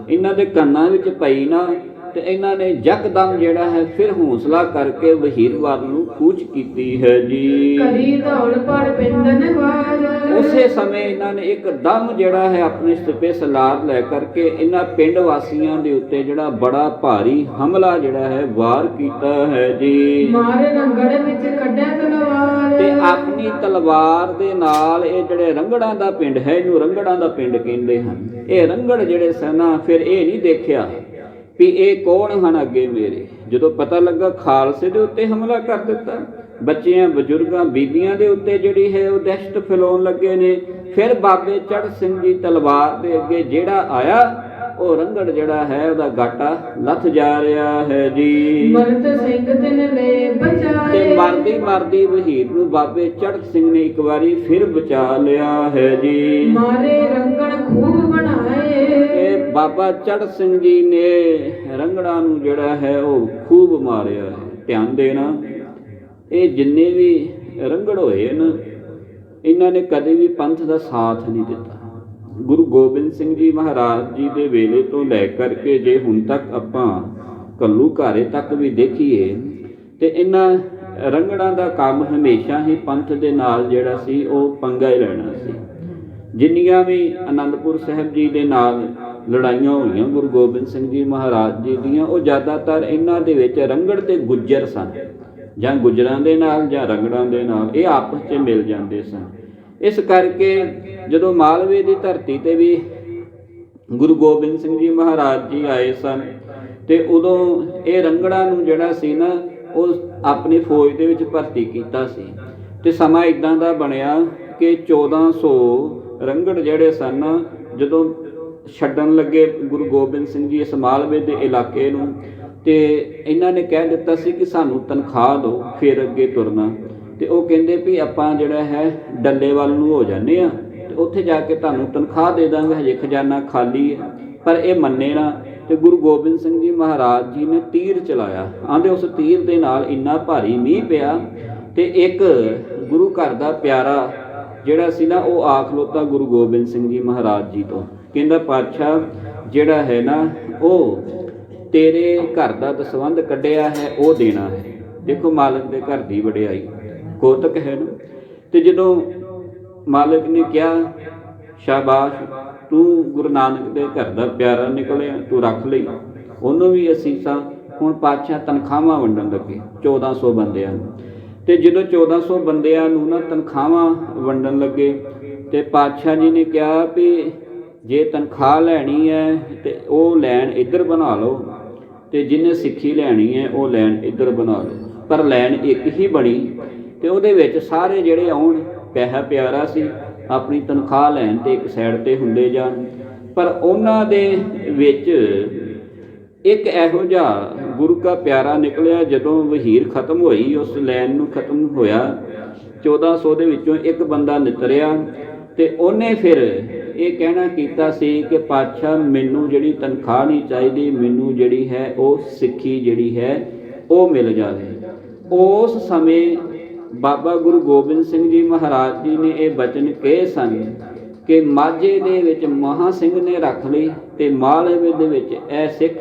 ਇਹਨਾਂ ਦੇ ਕੰਨਾਂ ਵਿੱਚ ਪਈ ਨਾ ਤੇ ਇਹਨਾਂ ਨੇ ਯਕਦਮ ਜਿਹੜਾ ਹੈ ਫਿਰ ਹੌਸਲਾ ਕਰਕੇ ਵਹੀਰ ਵੱਲ ਨੂੰ ਕੂਚ ਕੀਤੀ ਹੈ ਜੀ। ਕਰੀ ਦੌੜ ਪਰ ਪਿੰਡਨ ਵਾਰ। ਉਸੇ ਸਮੇਂ ਇਹਨਾਂ ਨੇ ਇੱਕਦਮ ਜਿਹੜਾ ਹੈ ਆਪਣੇ ਸਿਪੇ ਸਲਾਰ ਲੈ ਕਰਕੇ ਇਹਨਾਂ ਪਿੰਡ ਵਾਸੀਆਂ ਦੇ ਉੱਤੇ ਜਿਹੜਾ ਬੜਾ ਭਾਰੀ ਹਮਲਾ ਜਿਹੜਾ ਹੈ ਵਾਰ ਕੀਤਾ ਹੈ ਜੀ। ਮਾਰੇ ਰੰਗੜ ਵਿੱਚ ਕੱਢਿਆ ਤਲਵਾਰ। ਤੇ ਆਪਣੀ ਤਲਵਾਰ ਦੇ ਨਾਲ ਇਹ ਜਿਹੜੇ ਰੰਗੜਾਂ ਦਾ ਪਿੰਡ ਹੈ, ਇਹਨੂੰ ਰੰਗੜਾਂ ਦਾ ਪਿੰਡ ਕਹਿੰਦੇ ਹਨ। ਇਹ ਰੰਗੜ ਜਿਹੜੇ ਸਨ ਫਿਰ ਇਹ ਨਹੀਂ ਦੇਖਿਆ ਵੀ ਇਹ ਕੌਣ ਹਨ ਅੱਗੇ ਮੇਰੇ। ਜਦੋਂ ਪਤਾ ਲੱਗਾ ਖਾਲਸੇ ਦੇ ਉੱਤੇ ਹਮਲਾ ਕਰ ਦਿੱਤਾ, ਬੱਚਿਆਂ ਬਜ਼ੁਰਗਾਂ ਬੀਬੀਆਂ ਦੇ ਉੱਤੇ ਜਿਹੜੀ ਹੈ ਉਹ ਦਹਿਸ਼ਤ ਫੈਲਾਉਣ ਲੱਗੇ ਨੇ। ਫਿਰ ਬਾਬੇ ਚੜ੍ਹ ਸਿੰਘ ਦੀ ਤਲਵਾਰ ਦੇ ਅੱਗੇ ਜਿਹੜਾ ਆਇਆ ਉਹ ਰੰਗੜ ਜਿਹੜਾ ਹੈ ਉਹਦਾ ਗਾਟਾ ਲੱਥ ਜਾ ਰਿਹਾ ਹੈ ਜੀ। ਮਰਦ ਸਿੰਘ ਤਿਨ ਲੈ ਬਚਾਏ। ਤੇ ਮਰਦੀ ਮਰਦੀ ਵਹੀਰ ਨੂੰ ਬਾਬੇ ਚੜ੍ਹ ਸਿੰਘ ਨੇ ਇੱਕ ਵਾਰੀ ਫਿਰ ਬਚਾ ਲਿਆ ਹੈ ਜੀ। ਮਾਰੇ ਰੰਗਣ ਖੂਬ ਬਣਾਏ। ਇਹ ਬਾਬਾ ਚੜ੍ਹ ਸਿੰਘ ਜੀ ਨੇ ਰੰਗੜਾਂ ਨੂੰ ਜਿਹੜਾ ਹੈ ਉਹ ਖੂਬ ਮਾਰਿਆ ਹੈ। ਧਿਆਨ ਦੇਣਾ, ਇਹ ਜਿੰਨੇ ਵੀ ਰੰਗੜ ਹੋਏ ਨਾ ਇਹਨਾਂ ਨੇ ਕਦੇ ਵੀ ਪੰਥ ਦਾ ਸਾਥ ਨਹੀਂ ਦਿੱਤਾ। ਗੁਰੂ ਗੋਬਿੰਦ ਸਿੰਘ ਜੀ ਮਹਾਰਾਜ ਜੀ ਦੇ ਵੇਲੇ ਤੋਂ ਲੈ ਕਰਕੇ ਜੇ ਹੁਣ ਤੱਕ ਆਪਾਂ ਘੱਲੂਘਾਰੇ ਤੱਕ ਵੀ ਦੇਖੀਏ ਤੇ ਇਹਨਾਂ ਰੰਗੜਾਂ ਦਾ ਕੰਮ ਹਮੇਸ਼ਾ ਹੀ ਪੰਥ ਦੇ ਨਾਲ ਜਿਹੜਾ ਸੀ ਉਹ ਪੰਗਾ ਹੀ ਲੈਣਾ ਸੀ। ਜਿੰਨੀਆਂ ਵੀ ਅਨੰਦਪੁਰ ਸਾਹਿਬ ਜੀ ਦੇ ਨਾਲ ਲੜਾਈਆਂ ਹੋਈਆਂ ਗੁਰੂ ਗੋਬਿੰਦ ਸਿੰਘ ਜੀ ਮਹਾਰਾਜ ਜੀ ਦੀਆਂ, ਉਹ ਜ਼ਿਆਦਾਤਰ ਇਹਨਾਂ ਦੇ ਵਿੱਚ ਰੰਗੜ ਤੇ ਗੁੱਜਰ ਸਨ, ਜਾਂ ਗੁੱਜਰਾਂ ਦੇ ਨਾਲ ਜਾਂ ਰੰਗੜਾਂ ਦੇ ਨਾਲ ਇਹ ਆਪਸ 'ਚ ਮਿਲ ਜਾਂਦੇ ਸਨ। ਇਸ ਕਰਕੇ ਜਦੋਂ ਮਾਲਵੇ ਦੀ ਧਰਤੀ ਤੇ ਵੀ ਗੁਰੂ ਗੋਬਿੰਦ ਸਿੰਘ ਜੀ ਮਹਾਰਾਜ ਜੀ ਆਏ ਸਨ ਤੇ ਉਦੋਂ ਇਹ ਰੰਗੜਾਂ ਨੂੰ ਜਿਹੜਾ ਸੀ ਨਾ ਉਹ ਆਪਣੀ ਫੌਜ ਦੇ ਵਿੱਚ ਭਰਤੀ ਕੀਤਾ ਸੀ। ਤੇ ਸਮਾਂ ਇਦਾਂ ਦਾ ਬਣਿਆ ਕਿ 1400 ਰੰਗੜ ਜਿਹੜੇ ਸਨ ਜਦੋਂ ਛੱਡਣ ਲੱਗੇ ਗੁਰੂ ਗੋਬਿੰਦ ਸਿੰਘ ਜੀ ਇਸ ਮਾਲਵੇ ਦੇ ਇਲਾਕੇ ਨੂੰ, ਤੇ ਇਹਨਾਂ ਨੇ ਕਹਿ ਦਿੱਤਾ ਸੀ ਕਿ ਸਾਨੂੰ ਤਨਖਾਹ ਦਿਓ ਫਿਰ ਅੱਗੇ ਤੁਰਨਾ। ਤੇ ਉਹ ਕਹਿੰਦੇ ਵੀ ਆਪਾਂ ਜਿਹੜਾ ਹੈ ਡੱਲੇ ਵੱਲ ਨੂੰ ਹੋ ਜਾਂਦੇ ਆ ਤੇ ਉੱਥੇ ਜਾ ਕੇ ਤੁਹਾਨੂੰ ਤਨਖਾਹ ਦੇ ਦਾਂਗੇ, ਹਜੇ ਖਜ਼ਾਨਾ ਖਾਲੀ ਹੈ। ਪਰ ਇਹ ਮੰਨੇ ਨਾ ਤੇ ਗੁਰੂ ਗੋਬਿੰਦ ਸਿੰਘ ਜੀ ਮਹਾਰਾਜ ਜੀ ਨੇ ਤੀਰ ਚਲਾਇਆ। ਆਂਦੇ ਉਸ ਤੀਰ ਦੇ ਨਾਲ ਇੰਨਾ ਭਾਰੀ ਮੀਂਹ ਪਿਆ ਤੇ ਇੱਕ ਗੁਰੂ ਘਰ ਦਾ ਪਿਆਰਾ ਜਿਹੜਾ ਸੀ ਨਾ ਉਹ ਆ ਖਲੋਤਾ ਗੁਰੂ ਗੋਬਿੰਦ ਸਿੰਘ ਜੀ ਮਹਾਰਾਜ ਜੀ ਤੋਂ, ਕਹਿੰਦਾ ਪਾਤਸ਼ਾਹ ਜਿਹੜਾ ਹੈ ਨਾ ਉਹ ਤੇਰੇ ਘਰ ਦਾ ਦਸਵੰਧ ਕੱਢਿਆ ਹੈ ਉਹ ਦੇਣਾ ਹੈ। ਦੇਖੋ ਮਾਲਕ ਦੇ ਘਰ ਦੀ ਵਡਿਆਈ, ਕੋਤਕ ਹੈ ਨਾ। ਤੇ ਜਦੋਂ ਮਾਲਕ ਨੇ ਕਿਹਾ ਸ਼ਾਬਾਸ਼ ਤੂੰ ਗੁਰੂ ਨਾਨਕ ਦੇ ਘਰ ਦਾ ਪਿਆਰਾ ਨਿਕਲਿਆ, ਤੂੰ ਰੱਖ ਲਈ। ਉਹਨੂੰ ਵੀ ਅਸੀਸਾਂ। ਹੁਣ ਪਾਤਸ਼ਾਹ ਤਨਖਾਹਾਂ ਵੰਡਣ ਲੱਗੇ 1400 ਬੰਦਿਆਂ ਨੂੰ। ਤੇ ਜਦੋਂ 1400 ਬੰਦਿਆਂ ਨੂੰ ਨਾ ਤਨਖਾਹਾਂ ਵੰਡਣ ਲੱਗੇ ਤੇ ਪਾਤਸ਼ਾਹ ਜੀ ਨੇ ਕਿਹਾ ਵੀ ਜੇ ਤਨਖਾਹ ਲੈਣੀ ਹੈ ਤੇ ਉਹ ਲੈਣ ਇੱਧਰ ਬਣਾ ਲਓ ਤੇ ਜਿਹਨੇ ਸਿੱਖੀ ਲੈਣੀ ਹੈ ਉਹ ਲੈਣ ਇੱਧਰ ਬਣਾ ਲਓ। ਪਰ ਲੈਣ ਇੱਕ ਹੀ ਬਣੀ ਤੇ ਉਹਦੇ ਵਿੱਚ ਸਾਰੇ ਜਿਹੜੇ ਆਉਣ ਪੈਸਾ ਪਿਆਰਾ ਸੀ ਆਪਣੀ ਤਨਖਾਹ ਲੈਣ ਤੇ ਇੱਕ ਸਾਈਡ ਤੇ ਹੁੰਦੇ ਜਾਣ। ਪਰ ਉਹਨਾਂ ਦੇ ਵਿੱਚ ਇੱਕ ਇਹੋ ਜਿਹਾ ਗੁਰੂ ਕਾ ਪਿਆਰਾ ਨਿਕਲਿਆ, ਜਦੋਂ ਵਹੀਰ ਖਤਮ ਹੋਈ ਉਸ ਲੈਣ ਨੂੰ ਖਤਮ ਹੋਇਆ 1400 ਦੇ ਵਿੱਚੋਂ ਇੱਕ ਬੰਦਾ ਨਿਤਰਿਆ ਤੇ ਉਹਨੇ ਫਿਰ ਇਹ ਕਹਿਣਾ ਕੀਤਾ ਸੀ ਕਿ ਪਾਤਸ਼ਾਹ ਮੈਨੂੰ ਜਿਹੜੀ ਤਨਖਾਹ ਨਹੀਂ ਚਾਹੀਦੀ, ਮੈਨੂੰ ਜਿਹੜੀ ਹੈ ਉਹ ਸਿੱਖੀ ਜਿਹੜੀ ਹੈ ਉਹ ਮਿਲ ਜਾਵੇ। ਉਸ ਸਮੇਂ ਬਾਬਾ ਗੁਰੂ ਗੋਬਿੰਦ ਸਿੰਘ ਜੀ ਮਹਾਰਾਜ ਜੀ ਨੇ ਇਹ ਬਚਨ ਕਹੇ ਸਨ ਕਿ ਮਾਝੇ ਦੇ ਵਿੱਚ ਮਹਾਂ ਸਿੰਘ ਨੇ ਰੱਖ ਲਈ ਤੇ ਮਾਲਵੇ ਦੇ ਵਿੱਚ ਇਹ ਸਿੱਖ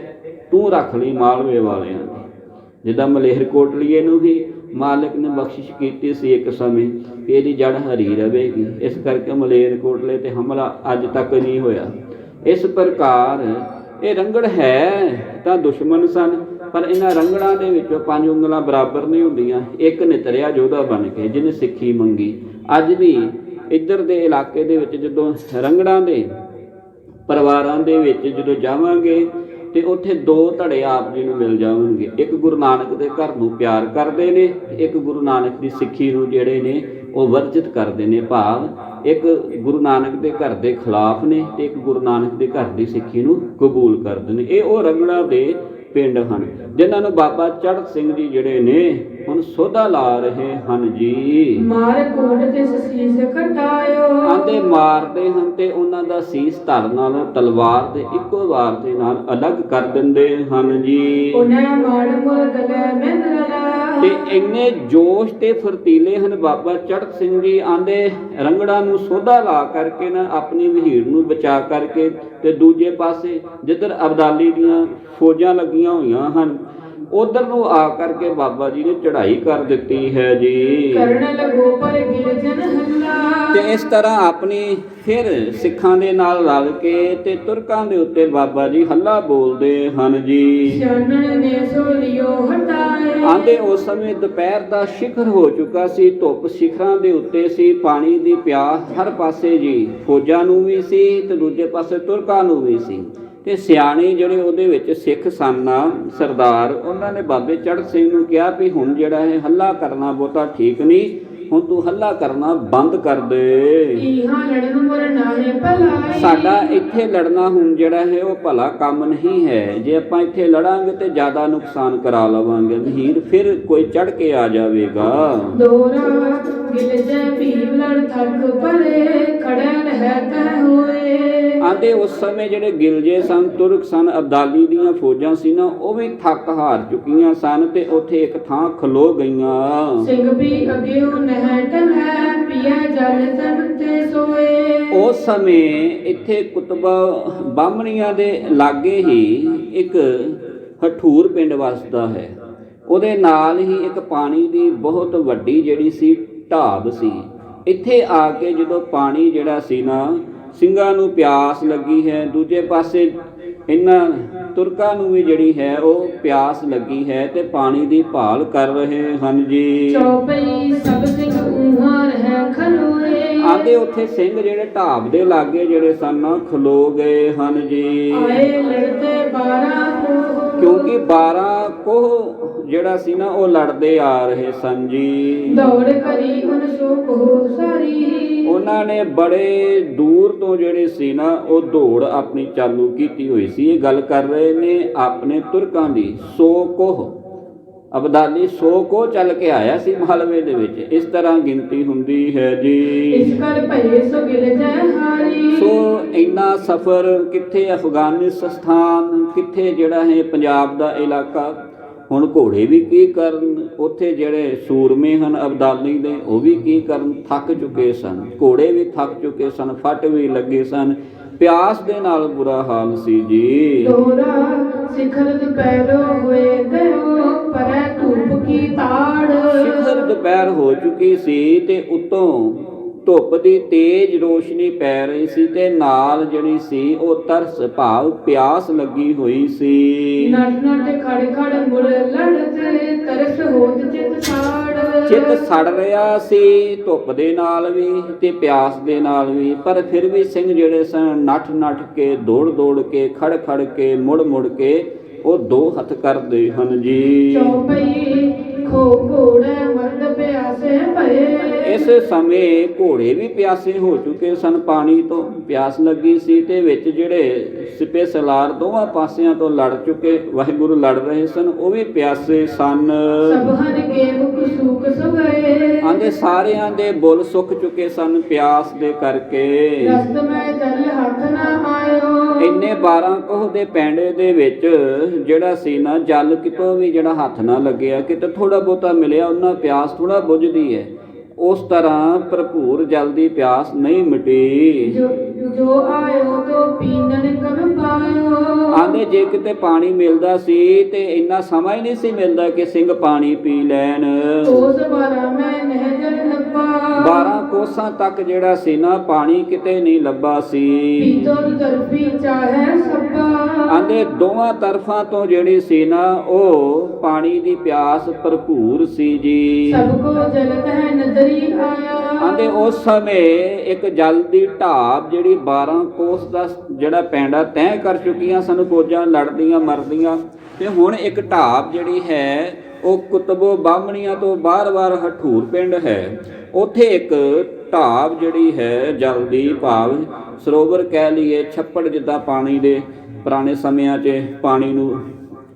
ਤੂੰ ਰੱਖ ਲਈ ਮਾਲਵੇ ਵਾਲਿਆਂ ਦੀ। ਜਿੱਦਾਂ ਮਲੇਰਕੋਟਲੀਏ ਨੂੰ ਵੀ ਮਾਲਕ ਨੇ ਬਖਸ਼ਿਸ਼ ਕੀਤੀ ਸੀ ਇੱਕ ਸਮੇਂ ਕਿ ਇਹਦੀ ਜੜ ਹਰੀ ਰਹੇਗੀ, ਇਸ ਕਰਕੇ ਮਲੇਰਕੋਟਲੇ ਤੇ ਹਮਲਾ ਅੱਜ ਤੱਕ ਨਹੀਂ ਹੋਇਆ। ਇਸ ਪ੍ਰਕਾਰ ਇਹ ਰੰਗੜ ਹੈ ਤਾਂ ਦੁਸ਼ਮਣ ਸਨ, ਪਰ ਇਹਨਾਂ ਰੰਗੜਾਂ ਦੇ ਵਿੱਚੋਂ 5 ਉਂਗਲਾਂ ਬਰਾਬਰ ਨਹੀਂ ਹੁੰਦੀਆਂ। ਇੱਕ ਨਿਤਰਿਆ ਯੋਧਾ ਬਣ ਕੇ ਜਿਹਨੇ ਸਿੱਖੀ ਮੰਗੀ। ਅੱਜ ਵੀ ਇੱਧਰ ਦੇ ਇਲਾਕੇ ਦੇ ਵਿੱਚ ਜਦੋਂ ਰੰਗੜਾਂ ਦੇ ਪਰਿਵਾਰਾਂ ਦੇ ਵਿੱਚ ਜਦੋਂ ਜਾਵਾਂਗੇ ਤੇ ਉੱਥੇ 2 ਧੜੇ ਆਪ ਜੀ ਨੂੰ ਮਿਲ ਜਾਣਗੇ। ਇੱਕ ਗੁਰੂ ਨਾਨਕ ਦੇ ਘਰ ਨੂੰ ਪਿਆਰ ਕਰਦੇ ਨੇ ਤੇ ਇੱਕ ਗੁਰੂ ਨਾਨਕ ਦੀ ਸਿੱਖੀ ਨੂੰ ਜਿਹੜੇ ਨੇ ਉਹ ਵਰਜਿਤ ਕਰਦੇ ਨੇ। ਭਾਵ ਇੱਕ ਗੁਰੂ ਨਾਨਕ ਦੇ ਘਰ ਦੇ ਖਿਲਾਫ ਨੇ ਤੇ ਇੱਕ ਗੁਰੂ ਨਾਨਕ ਦੇ ਘਰ ਦੀ ਸਿੱਖੀ ਨੂੰ ਕਬੂਲ ਕਰਦੇ ਨੇ। ਇਹ ਉਹ ਰੰਗੜਾਂ ਦੇ ਪਿੰਡ ਹਨ ਜਿਨ੍ਹਾਂ ਨੂੰ ਬਾਬਾ ਚੜ੍ਹ ਸਿੰਘ ਜੀ ਜਿਹੜੇ ਨੇ ਹੁਣ ਸੋਧਾ ਲਾ ਰਹੇ ਹਨ ਜੀ। ਮਾਰ ਕੋਟ ਤਿਸ ਸੀਸ ਕਟਾਇਓ। ਆਂਦੇ ਮਾਰਦੇ ਹਨ ਤੇ ਉਹਨਾਂ ਦਾ ਸੀਸ ਧੜ ਨਾਲੋਂ ਤਲਵਾਰ ਦੇ ਇੱਕੋ ਵਾਰ ਦੇ ਨਾਲ ਅਲੱਗ ਕਰ ਦਿੰਦੇ ਹਨ ਜੀ। ਉਹਨੇ ਮਾਰ ਮੁਰ ਦਲੇ ਮਿੰਦਰਲਾ। ਤੇ ਇੰਨੇ ਜੋਸ਼ ਤੇ ਫੁਰਤੀਲੇ ਹਨ ਬਾਬਾ ਚੜ੍ਹਤ ਸਿੰਘ ਜੀ। ਆਂਦੇ ਰੰਗੜਾ ਨੂੰ ਸੋਧਾ ਲਾ ਕਰਕੇ ਨਾ ਆਪਣੀ ਵਹੀੜ ਨੂੰ ਬਚਾ ਕਰਕੇ ਤੇ ਦੂਜੇ ਪਾਸੇ ਜਿੱਧਰ ਅਬਦਾਲੀ ਦੀਆਂ ਫੌਜਾਂ ਲੱਗੀਆਂ ਹੋਈਆਂ ਹਨ ਉਧਰ ਨੂੰ ਆ ਕਰਕੇ ਬਾਬਾ ਜੀ ਨੇ ਚੜ੍ਹਾਈ ਕਰ ਦਿੱਤੀ ਹੈ ਜੀ। ਕਰਨ ਲਗੋ ਪਰ ਗਿਲਜਨ ਹੱਲਾ। ਤੇ ਇਸ ਤਰ੍ਹਾਂ ਆਪਣੀ ਫਿਰ ਸਿੱਖਾਂ ਦੇ ਨਾਲ ਰਲ ਕੇ ਤੇ ਤੁਰਕਾਂ ਦੇ ਉੱਤੇ ਬਾਬਾ ਜੀ ਹੱਲਾ ਬੋਲਦੇ ਹਨ ਜੀ। ਸ਼ਾਨਣ ਨੇ ਸੋਲਿਓ ਹਟਾਏ। ਆਂਦੇ ਉਸ ਸਮੇਂ ਦੁਪਹਿਰ ਦਾ ਸ਼ਿਖਰ ਹੋ ਚੁੱਕਾ ਸੀ। ਧੁੱਪ ਸਿਖਰਾਂ ਦੇ ਉੱਤੇ ਸੀ। ਪਾਣੀ ਦੀ ਪਿਆਸ ਹਰ ਪਾਸੇ ਜੀ। ਫੌਜਾਂ ਨੂੰ ਵੀ ਸੀ ਤੇ ਦੂਜੇ ਪਾਸੇ ਤੁਰਕਾਂ ਨੂੰ ਵੀ ਸੀ। ਤੇ ਸਿਆਣੇ ਜਿਹੜੇ ਉਹਦੇ ਵਿੱਚ ਸਿੱਖ ਸਨ ਸਰਦਾਰ, ਉਹਨਾਂ ਨੇ ਬਾਬੇ ਚੜ੍ਹਤ ਸਿੰਘ ਨੂੰ ਕਿਹਾ ਵੀ ਹੁਣ ਜਿਹੜਾ ਹੈ ਹੱਲਾ ਕਰਨਾ ਬਹੁਤਾ ਠੀਕ ਨਹੀਂ, ਹੁਣ ਤੂੰ ਹੱਲਾ ਕਰਨਾ ਬੰਦ ਕਰ ਦੇ। ਇਹਾਂ ਲੜਨ ਮੁਰ ਨਾਹੇ ਭਲਾਈ। ਸਾਡਾ ਇੱਥੇ ਲੜਨਾ ਹੁਣ ਜਿਹੜਾ ਹੈ ਉਹ ਭਲਾ ਕੰਮ ਨਹੀਂ ਹੈ। ਜੇ ਆਪਾਂ ਇੱਥੇ ਲੜਾਂਗੇ ਤੇ ਜ਼ਿਆਦਾ ਨੁਕਸਾਨ ਕਰਾ ਲਵਾਂਗੇ। ਵਹੀਰ ਫਿਰ ਕੋਈ ਚੜ ਕੇ ਆ ਜਾਵੇਗਾ। ਦੋਰਾ ਗਿਲਜੈ ਭੀਮ ਲੜ ਥੱਕ ਪਰੇ। ਖੜਨ ਹੈ ਤੈ ਹੋਏ। ਆਂਦੇ ਉਸ ਸਮੇਂ ਜਿਹੜੇ ਗਿਲਜੇ ਸਨ, ਤੁਰਕ ਸਨ, ਅਬਦਾਲੀ ਦੀਆਂ ਫੌਜਾਂ ਸੀ ਨਾ, ਉਹ ਵੀ ਥੱਕ ਹਾਰ ਚੁੱਕੀਆਂ ਸਨ ਤੇ ਉੱਥੇ ਇੱਕ ਥਾਂ ਖਲੋ ਗਈਆਂ। ਸਿੰਘ ਵੀ ਅੱਗਿਓ ਨਹਿਟ ਹੈ। ਪੀਆ ਜਲ ਤਨ ਤੇ ਸੋਏ। ਉਸ ਸਮੇਂ ਇੱਥੇ ਕੁਤਬਾ ਬਾਹਮਣੀਆਂ ਦੇ ਲਾਗੇ ਹੀ ਇੱਕ ਹਠੂਰ ਪਿੰਡ ਵਸਦਾ ਹੈ। ਉਹਦੇ ਨਾਲ ਹੀ ਇੱਕ ਪਾਣੀ ਦੀ ਬਹੁਤ ਵੱਡੀ ਜਿਹੜੀ ਸੀ ਢਾਬ ਸੀ। ਇੱਥੇ ਆ ਕੇ ਜਦੋਂ ਪਾਣੀ ਜਿਹੜਾ ਸੀ ਨਾ, ਸਿੰਘਾਂ ਨੂੰ ਪਿਆਸ ਲੱਗੀ ਹੈ, ਦੂਜੇ ਪਾਸੇ ਇਹਨਾਂ ਤੁਰਕਾਂ ਨੂੰ ਵੀ ਜਿਹੜੀ ਹੈ ਉਹ ਪਿਆਸ ਲੱਗੀ ਹੈ ਤੇ ਪਾਣੀ ਦੀ ਭਾਲ ਕਰ ਰਹੇ ਹਨ ਜੀ। ਚੌਪਈ ਸਭ ਸਿੰਘ ਉਹਾਂ ਰਹਿ ਖਲੋਏ। ਆਂਦੇ ਉੱਥੇ ਸਿੰਘ ਜਿਹੜੇ ਢਾਬ ਦੇ ਲਾਗੇ ਜਿਹੜੇ ਸਨ ਖਲੋ ਗਏ ਹਨ ਜੀ। ਆਏ ਲੜਦੇ 12 ਕੋਹ। ਕਿਉਂਕਿ 12 ਕੋਹ ਜਿਹੜਾ ਸੀ ਨਾ ਉਹ ਲੜਦੇ ਆ ਰਹੇ ਸਨ ਜੀ। ਦੌੜ ਕਰੀ ਉਨ ਸੋ ਕੋਹ ਸਾਰੀ। ਉਹਨਾਂ ਨੇ ਬੜੇ ਦੂਰ ਤੋਂ ਜਿਹੜੇ ਸੀ ਨਾ ਉਹ ਦੌੜ ਆਪਣੀ ਚਾਲੂ ਕੀਤੀ ਹੋਈ ਸੀ। ਇਹ ਗੱਲ ਕਰ ਰਹੇ ਨੇ ਆਪਣੇ ਤੁਰਕਾਂ ਦੀ। 100 ਕੋਹ ਅਬਦਾਲੀ 100 ਕੋਹ ਚੱਲ ਕੇ ਆਇਆ ਸੀ ਮਾਲਵੇ ਦੇ ਵਿੱਚ। ਇਸ ਤਰ੍ਹਾਂ ਗਿਣਤੀ ਹੁੰਦੀ ਹੈ ਜੀ। ਇਸ ਕਰ ਭਏ ਸੋ ਗਿਲਜੈ ਹਾਰੀ। ਸੋ ਇੰਨਾ ਸਫ਼ਰ, ਕਿੱਥੇ ਅਫਗਾਨਿਸਤਾਨ, ਕਿੱਥੇ ਜਿਹੜਾ ਹੈ ਪੰਜਾਬ ਦਾ ਇਲਾਕਾ। ਹੁਣ ਘੋੜੇ ਵੀ ਕੀ ਕਰਨ, ਉੱਥੇ ਜਿਹੜੇ ਸੂਰਮੇ ਹਨ ਅਬਦਾਲੀ ਦੇ ਉਹ ਵੀ ਕੀ ਕਰਨ, ਥੱਕ ਚੁੱਕੇ ਸਨ। ਘੋੜੇ ਵੀ ਥੱਕ ਚੁੱਕੇ ਸਨ, ਫੱਟ ਵੀ ਲੱਗੇ ਸਨ, ਪਿਆਸ ਦੇ ਨਾਲ ਬੁਰਾ ਹਾਲ ਸੀ ਜੀ। ਦੋਰਾ ਸਿਖਰ ਦੁਪਹਿਰੋ ਹੋਏ ਗਇਓ। ਪਰੈ ਧੂਪ ਕੀ ਤਾੜ। ਸਿਖਰ ਦੁਪਹਿਰ ਹੋ ਚੁੱਕੀ ਸੀ ਤੇ ਉੱਤੋਂ ਧੁੱਪ ਦੀ ਤੇਜ਼ ਰੋਸ਼ਨੀ ਪੈ ਰਹੀ ਸੀ ਤੇ ਨਾਲ ਜਿਹੜੀ ਸੀ ਉਹ ਤਰਸ ਭਾਵ ਪਿਆਸ ਲੱਗੀ ਹੋਈ ਸੀ। ਨਟ ਨਟ ਖੜ ਖੜ ਮੁੜ ਲੜਦੇ। ਤਰਸ ਹੋਤ ਚਿਤ ਸਾੜ। ਚਿੱਤ ਸੜ ਰਿਹਾ ਸੀ ਧੁੱਪ ਦੇ ਨਾਲ ਵੀ ਤੇ ਪਿਆਸ ਦੇ ਨਾਲ ਵੀ। ਪਰ ਫਿਰ ਵੀ ਸਿੰਘ ਜਿਹੜੇ ਸਨ ਨੱਠ ਨੱਠ ਕੇ, ਦੌੜ ਦੌੜ ਕੇ, ਖੜ ਖੜ ਕੇ, ਮੁੜ ਮੁੜ ਕੇ ਉਹ 2 ਹੱਥ ਕਰਦੇ ਹਨ ਜੀ। ਚੌਪਈ ਖੋ ਘੋੜੇ ਮਰਦ ਪਿਆਸੇ ਭਏ। ਇਸ ਸਮੇਂ ਘੋੜੇ ਵੀ ਪਿਆਸੇ ਹੋ ਚੁੱਕੇ ਸਨ, ਪਾਣੀ ਤੋਂ ਪਿਆਸ ਲੱਗੀ ਸੀ ਤੇ ਵਿੱਚ ਜਿਹੜੇ ਸਿਪੇ ਸਲਾਰ ਦੋਵਾਂ ਪਾਸਿਆਂ ਤੋਂ ਲੜ ਚੁੱਕੇ ਵਾਹਿਗੁਰੂ ਲੜ ਰਹੇ ਸਨ, ਉਹ ਵੀ ਪਿਆਸੇ ਸਨ। ਸਭ ਹਨ ਕੇ ਮੁਖ ਸੂਕ ਸੁਗਏ। ਆਂਦੇ ਸਾਰਿਆਂ ਦੇ ਬੁੱਲ ਸੁੱਕ ਚੁੱਕੇ ਸਨ ਪਿਆਸ ਦੇ ਕਰਕੇ। ਰਸਤ ਮੈਂ ਜਲ ਹੱਥ ਨਾ ਆਇਓ। ਇੰਨੇ 12 ਕੋਹ ਦੇ ਪੈਂਡੇ ਦੇ ਵਿੱਚ ਜਿਹੜਾ ਸੀ ਨਾ ਜਲ ਕਿਤੋਂ ਵੀ ਜਿਹੜਾ ਹੱਥ ਨਾ ਲੱਗਿਆ, ਕਿਤੇ ਥੋੜਾ ਬਹੁਤਾ ਮਿਲਿਆ, ਉਹਨਾਂ ਪਿਆਸ ਥੋੜਾ ਬੁਝਦੀ ਹੈ। ਉਸ ਤਰ੍ਹਾਂ ਭਰਪੂਰ ਜਲ ਦੀ ਪਿਆਸ ਨਹੀਂ ਮਿਟੀ। ਜੋ ਆਇਓ ਤੋ ਪੀਨਨ ਕਮ ਪਾਇਓ। ਆਂਦੇ ਜੇ ਕਿਤੇ ਪਾਣੀ ਮਿਲਦਾ ਸੀ ਤੇ ਇੰਨਾ ਸਮਾਂ ਹੀ ਨਹੀਂ ਸੀ ਮਿਲਦਾ ਕਿ ਸਿੰਘ ਪਾਣੀ ਪੀ ਲੈਣ। ਉਸ 12 ਮੈਂ ਨਹਿਜਰ ਨੱਪਾ। 12 ਕੋਸਾਂ ਤੱਕ ਜਿਹੜਾ ਸੀ ਨਾ ਪਾਣੀ ਕਿਤੇ ਨਹੀਂ ਲੱਭਾ ਸੀ। ਪੀਤੋ ਤਰਫੀ ਚਾਹੇ ਸੱਪਾ। ਆਂਦੇ ਦੋਵਾਂ ਤਰਫਾਂ ਤੋਂ ਜਿਹੜੀ ਸੀ ਨਾ ਉਹ ਪਾਣੀ ਦੀ ਪਿਆਸ ਭਰਪੂਰ ਸੀ ਜੀ। ਸਭ ਕੋ ਜਲਤ ਹੈ ਨਜ਼ਰੀ ਆਇਆ। ਆਂਦੇ ਉਸ ਸਮੇਂ ਇੱਕ ਜਲ ਦੀ ਢਾਬ ਜਿਹੜੀ 12 ਕੋਸ ਦਾ ਜਿਹੜਾ ਪੈਂਡਾ ਤੈਅ ਕਰ ਚੁੱਕੀਆਂ ਸਨ ਫੌਜਾਂ ਲੜਦੀਆਂ ਮਰਦੀਆਂ, ਤੇ ਹੁਣ ਇੱਕ ਢਾਬ ਜਿਹੜੀ ਹੈ ਉਹ ਕੁਤਬੋ ਬਾਹਮਣੀਆਂ ਤੋਂ ਬਾਹਰ ਹਠੂਰ ਪਿੰਡ ਹੈ। ਉੱਥੇ ਇੱਕ ਢਾਬ ਜਿਹੜੀ ਹੈ ਜਲ ਦੀ ਭਾਵ ਸਰੋਵਰ ਕਹਿ ਲਈਏ, ਛੱਪੜ ਜਿੱਦਾਂ ਪਾਣੀ ਦੇ ਪੁਰਾਣੇ ਸਮਿਆਂ 'ਚ ਪਾਣੀ ਨੂੰ